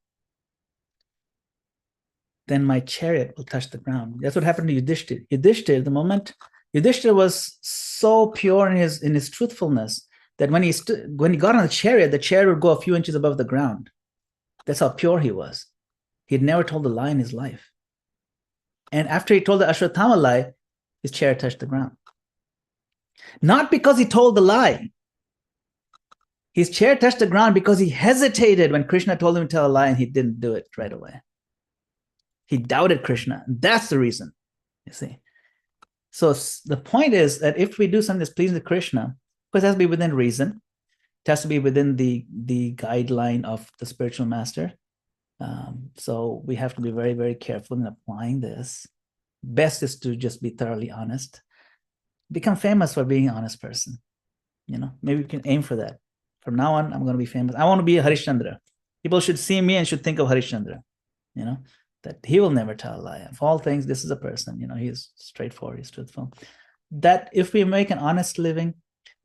Speaker 1: then my chariot will touch the ground. That's what happened to Yudhishthira. Yudhishthira was so pure in his truthfulness that when he got on the chariot would go a few inches above the ground. That's how pure he was. He had never told a lie in his life. And after he told the Ashwatthama lie, his chariot touched the ground. Not because he told the lie. His chariot touched the ground because he hesitated when Krishna told him to tell a lie, and he didn't do it right away. He doubted Krishna. That's the reason, you see. So the point is that if we do something that's pleasing to Krishna, of course, it has to be within reason. It has to be within the guideline of the spiritual master. So we have to be very, very careful in applying this. Best is to just be thoroughly honest. Become famous for being an honest person. Maybe we can aim for that. From now on, I'm going to be famous. I want to be a Harishchandra. People should see me and should think of Harishchandra. That he will never tell a lie. Of all things, this is a person, he's straightforward, he's truthful. That if we make an honest living,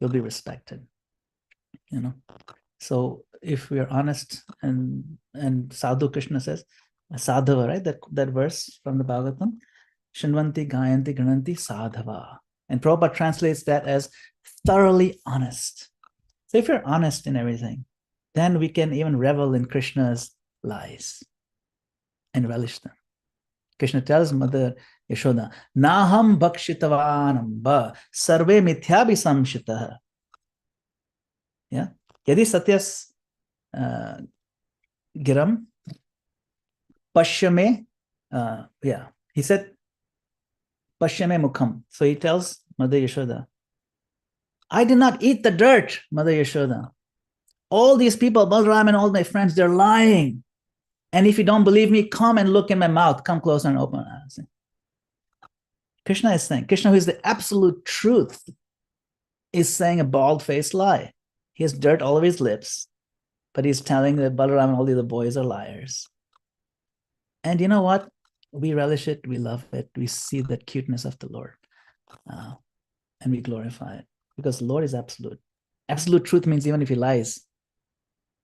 Speaker 1: we'll be respected. So if we are honest, and Sadhu, Krishna says, Sadhava, right? That verse from the Bhagavatam, Shinvanti Gayanti Gananti Sadhava. And Prabhupada translates that as thoroughly honest. So if you're honest in everything, then we can even revel in Krishna's lies and relish them. Krishna tells Mother Yashoda, Naham bhakshitavanam ba sarve mithyabhi samshitah. Yeah. Yadi satyas giram pashyame. He said pashyame mukham. So he tells Mother Yashoda, I did not eat the dirt, Mother Yashoda. All these people, Balram and all my friends, they're lying. And if you don't believe me, come and look in my mouth. Come closer and open it. Krishna is saying, Krishna, who is the absolute truth, is saying a bald-faced lie. He has dirt all over his lips, but he's telling that Balaram and all the other boys are liars. And you know what? We relish it. We love it. We see the cuteness of the Lord. And we glorify it. Because the Lord is absolute. Absolute truth means even if he lies,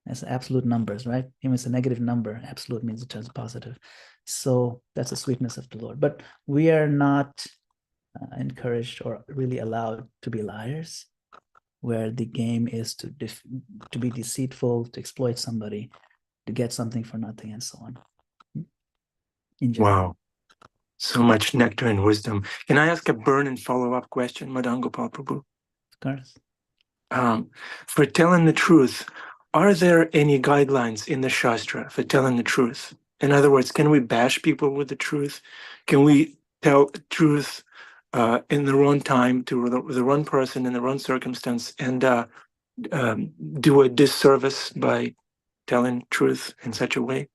Speaker 1: that's absolute numbers, right? Even if it's a negative number, absolute means it turns positive. So that's the sweetness of the Lord. But we are not encouraged or really allowed to be liars, where the game is to be deceitful, to exploit somebody, to get something for nothing, and so on.
Speaker 6: Wow. So much nectar and wisdom. Can I ask a burning follow-up question, Madana Gopal Prabhu?
Speaker 1: Of course.
Speaker 6: For telling the truth, are there any guidelines in the Shastra for telling the truth? In other words, can we bash people with the truth? Can we tell truth in the wrong time to the wrong person in the wrong circumstance and do a disservice by telling truth in such a way?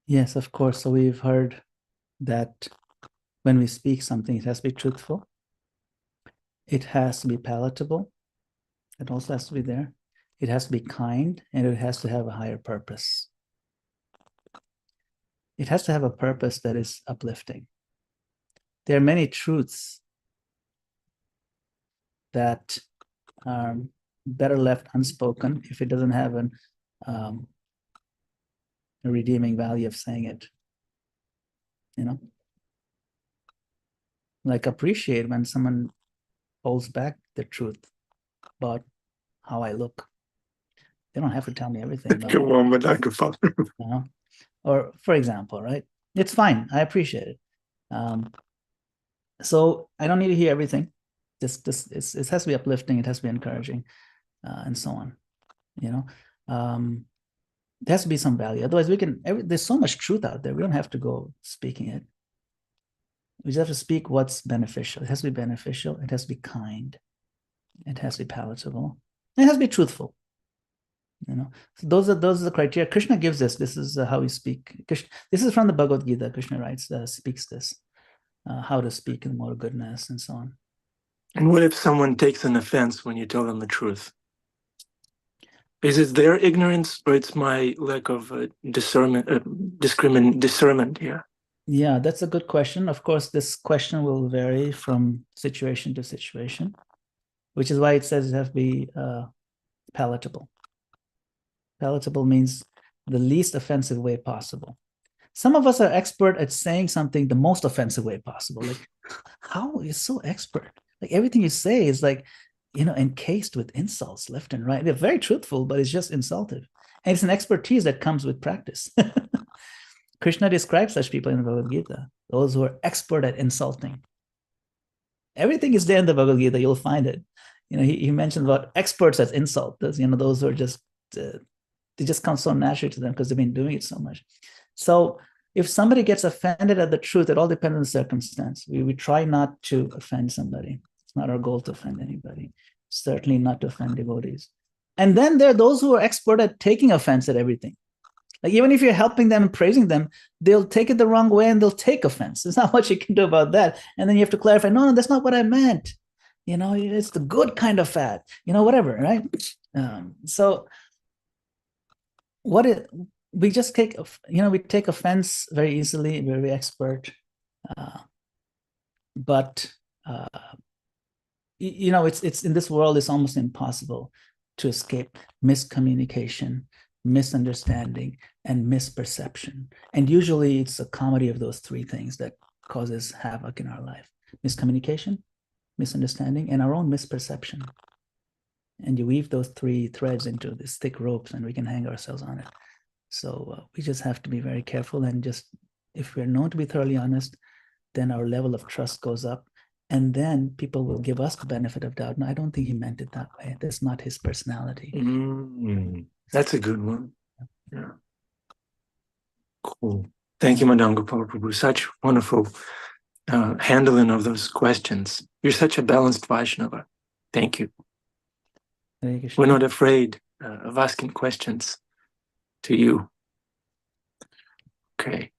Speaker 1: Yes, of course. So we've heard that when we speak something, it has to be truthful. It has to be palatable. It also has to be there. It has to be kind, and it has to have a higher purpose. It has to have a purpose that is uplifting. There are many truths that are better left unspoken if it doesn't have a redeeming value of saying it. Like appreciate when someone holds back the truth about how I look. They don't have to tell me everything.
Speaker 6: Come on, Madana Gopal.
Speaker 1: Or for example, right? It's fine. I appreciate it. So I don't need to hear everything. It has to be uplifting. It has to be encouraging, and so on. There has to be some value. Otherwise, there's so much truth out there. We don't have to go speaking it. We just have to speak what's beneficial. It has to be beneficial. It has to be kind. It has to be palatable. It has to be truthful. So those are the criteria Krishna gives us. This is how we speak. This is from the Bhagavad Gita. Krishna writes, speaks this, how to speak in more goodness and so on.
Speaker 6: And what if someone takes an offense when you tell them the truth? Is it their ignorance or it's my lack of discernment here?
Speaker 1: Yeah, that's a good question. Of course, this question will vary from situation to situation, which is why it says it has to be palatable. Palatable means the least offensive way possible. Some of us are expert at saying something the most offensive way possible. Like, how are you so expert? Like everything you say is like, encased with insults left and right. They're very truthful, but it's just insultive. And it's an expertise that comes with practice. Krishna describes such people in the Bhagavad Gita, those who are expert at insulting. Everything is there in the Bhagavad Gita. You'll find it. He mentions about experts at insult. Those who are just, they just come so naturally to them because they've been doing it so much. So if somebody gets offended at the truth, it all depends on the circumstance. We try not to offend somebody. It's not our goal to offend anybody. Certainly not to offend devotees. And then there are those who are expert at taking offense at everything. Like even if you're helping them and praising them, they'll take it the wrong way and they'll take offense. There's not much you can do about that. And then you have to clarify, no, that's not what I meant. It's the good kind of fat, whatever, right? So we just take, we take offense very easily. We're very expert. But it's in this world, it's almost impossible to escape miscommunication, misunderstanding, and misperception. And usually it's a comedy of those three things that causes havoc in our life: miscommunication, misunderstanding, and our own misperception. And you weave those three threads into these thick ropes, and we can hang ourselves on it. So we just have to be very careful, and just, if we're known to be thoroughly honest, then our level of trust goes up, and then people will give us the benefit of doubt. No, I don't think he meant it that way. That's not his personality.
Speaker 6: That's a good one. Yeah. Cool. Thank you, Madana Gopal Prabhu. Such wonderful handling of those questions. You're such a balanced Vaishnava. Thank you. We're not afraid of asking questions to you. Okay.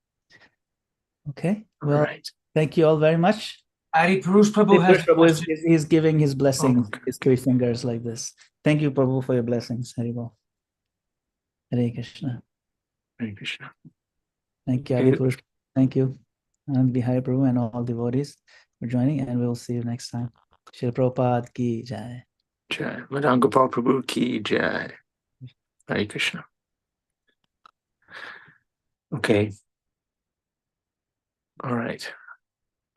Speaker 1: Well,
Speaker 6: right.
Speaker 1: Thank you all very much.
Speaker 3: Adi Purush Prabhu has a question.
Speaker 1: He's giving his blessings,
Speaker 6: okay.
Speaker 1: his three fingers like this. Thank you, Prabhu, for your blessings. Haribol. Hare Krishna.
Speaker 6: Hare Krishna.
Speaker 1: Thank you, Adi Purush. Thank you, Anand Bihari Prabhu, and all devotees for joining, and we'll see you next time. Shri Prabhupada ki jai.
Speaker 6: Jai. Madana Gopal Prabhu ki jai. Hare Krishna. Okay. All right.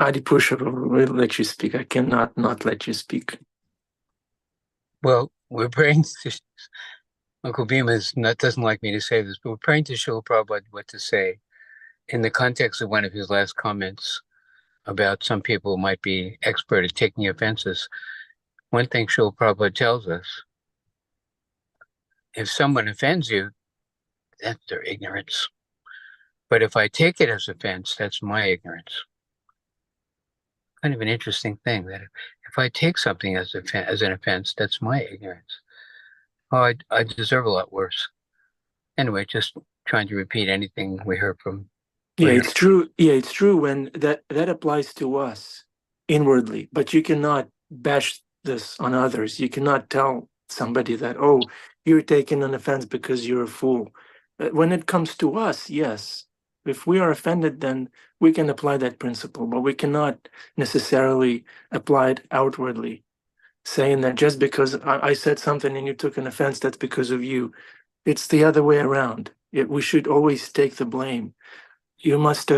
Speaker 6: Adi Pusha will let you speak. I cannot not let you speak.
Speaker 7: Well, we're praying to Uncle Bhima doesn't like me to say this, but we're praying to Srila Prabhupada what to say in the context of one of his last comments about some people might be expert at taking offenses. One thing Srila Prabhupada tells us, if someone offends you, that's their ignorance. But if I take it as offense, that's my ignorance. Kind of an interesting thing, that if I take something as an offense, that's my ignorance. Oh, I deserve a lot worse. Anyway, just trying to repeat anything we heard from.
Speaker 6: Yeah, it's true. Yeah, it's true when that applies to us inwardly, but you cannot bash this on others. You cannot tell somebody that, oh, you're taking an offense because you're a fool. When it comes to us, yes. If we are offended, then we can apply that principle, but we cannot necessarily apply it outwardly, saying that just because I said something and you took an offense, that's because of you. It's the other way around. We should always take the blame. I must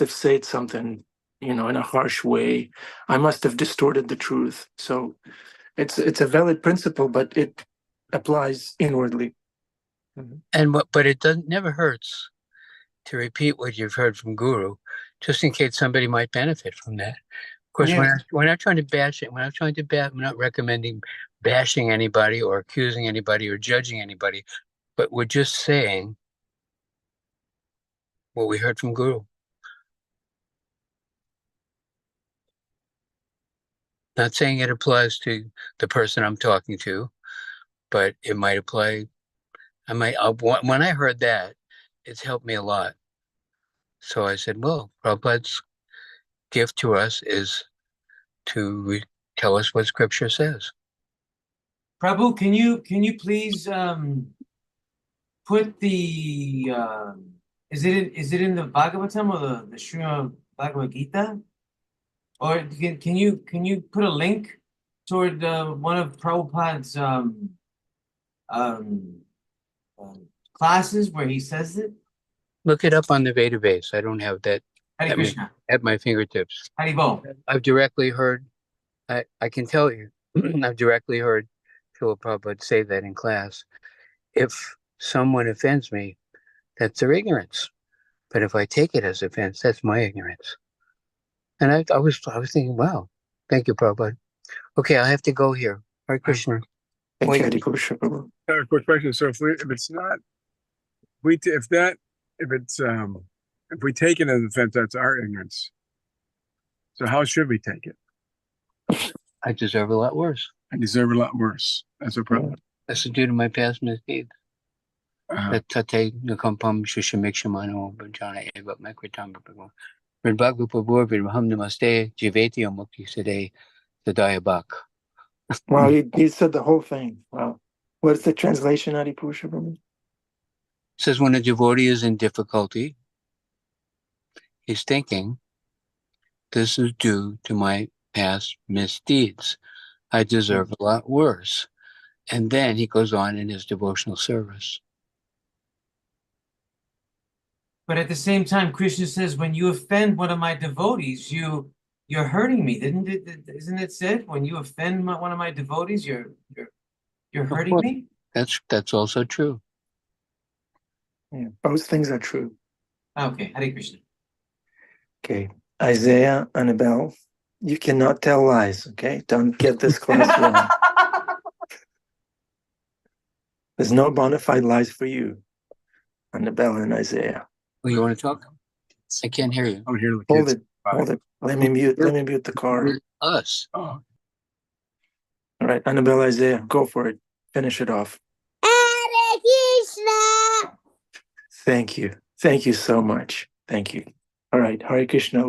Speaker 6: have said something, in a harsh way. I must have distorted the truth. So it's a valid principle, but it applies inwardly.
Speaker 7: But it never hurts to repeat what you've heard from Guru, just in case somebody might benefit from that. Of course, we're not trying to bash it. We're not recommending bashing anybody or accusing anybody or judging anybody, but we're just saying what we heard from Guru. Not saying it applies to the person I'm talking to, but it might apply. When I heard that, it's helped me a lot. So I said, well, Prabhupada's gift to us is to tell us what Scripture says.
Speaker 3: Prabhu, can you please put the is it in the Bhagavatam or the Srimad Bhagavad Gita? Or can you put a link toward one of Prabhupada's classes where he says it?
Speaker 7: Look it up on the database. I don't have that
Speaker 3: Hare Krishna.
Speaker 7: at my fingertips.
Speaker 3: Haribol.
Speaker 7: I've directly heard, I can tell you, I've directly heard Srila Prabhupada say that in class. If someone offends me, that's their ignorance. But if I take it as offense, that's my ignorance. And I was thinking, wow, thank you, Prabhupada. Okay, I have to go here. Hare Krishna.
Speaker 6: Thank you,
Speaker 7: Wait.
Speaker 5: Quick question. So if we take it as offense, that's our ignorance. So how should we take it?
Speaker 7: I deserve a lot worse.
Speaker 5: I deserve a lot worse. That's a problem.
Speaker 7: That's due to my past misdeeds. Tate Nukampam Shushamikshimano Bajana Eva Makritam Rinbagupabur Virham Namaste Jiveti Mukti Sade Sadayabak.
Speaker 6: Wow, you said the whole thing. Wow. What's the translation, Adi Pusha?
Speaker 7: Says when a devotee is in difficulty, he's thinking, this is due to my past misdeeds. I deserve a lot worse. And then he goes on in his devotional service.
Speaker 3: But at the same time, Krishna says, when you offend one of my devotees, you're hurting me. Isn't it said, when you offend one of my devotees, you're hurting
Speaker 7: course.
Speaker 3: me?
Speaker 7: That's also true.
Speaker 6: Yeah, both things are true.
Speaker 3: Okay, Hare Krishna.
Speaker 6: Okay. Isaiah, Annabelle, you cannot tell lies, okay? Don't get this class wrong. There's no bona fide lies for you, Annabelle and Isaiah.
Speaker 7: Oh, you want to talk? I can't hear you.
Speaker 5: I'm here. The
Speaker 6: Hold
Speaker 5: kids.
Speaker 6: it. Hold it. Let me mute the car.
Speaker 7: Us.
Speaker 5: Oh,
Speaker 6: All right, Annabelle, Isaiah, go for it. Finish it off.
Speaker 8: Hare Krishna.
Speaker 6: Thank you. Thank you so much. Thank you. All right, Hare Krishna.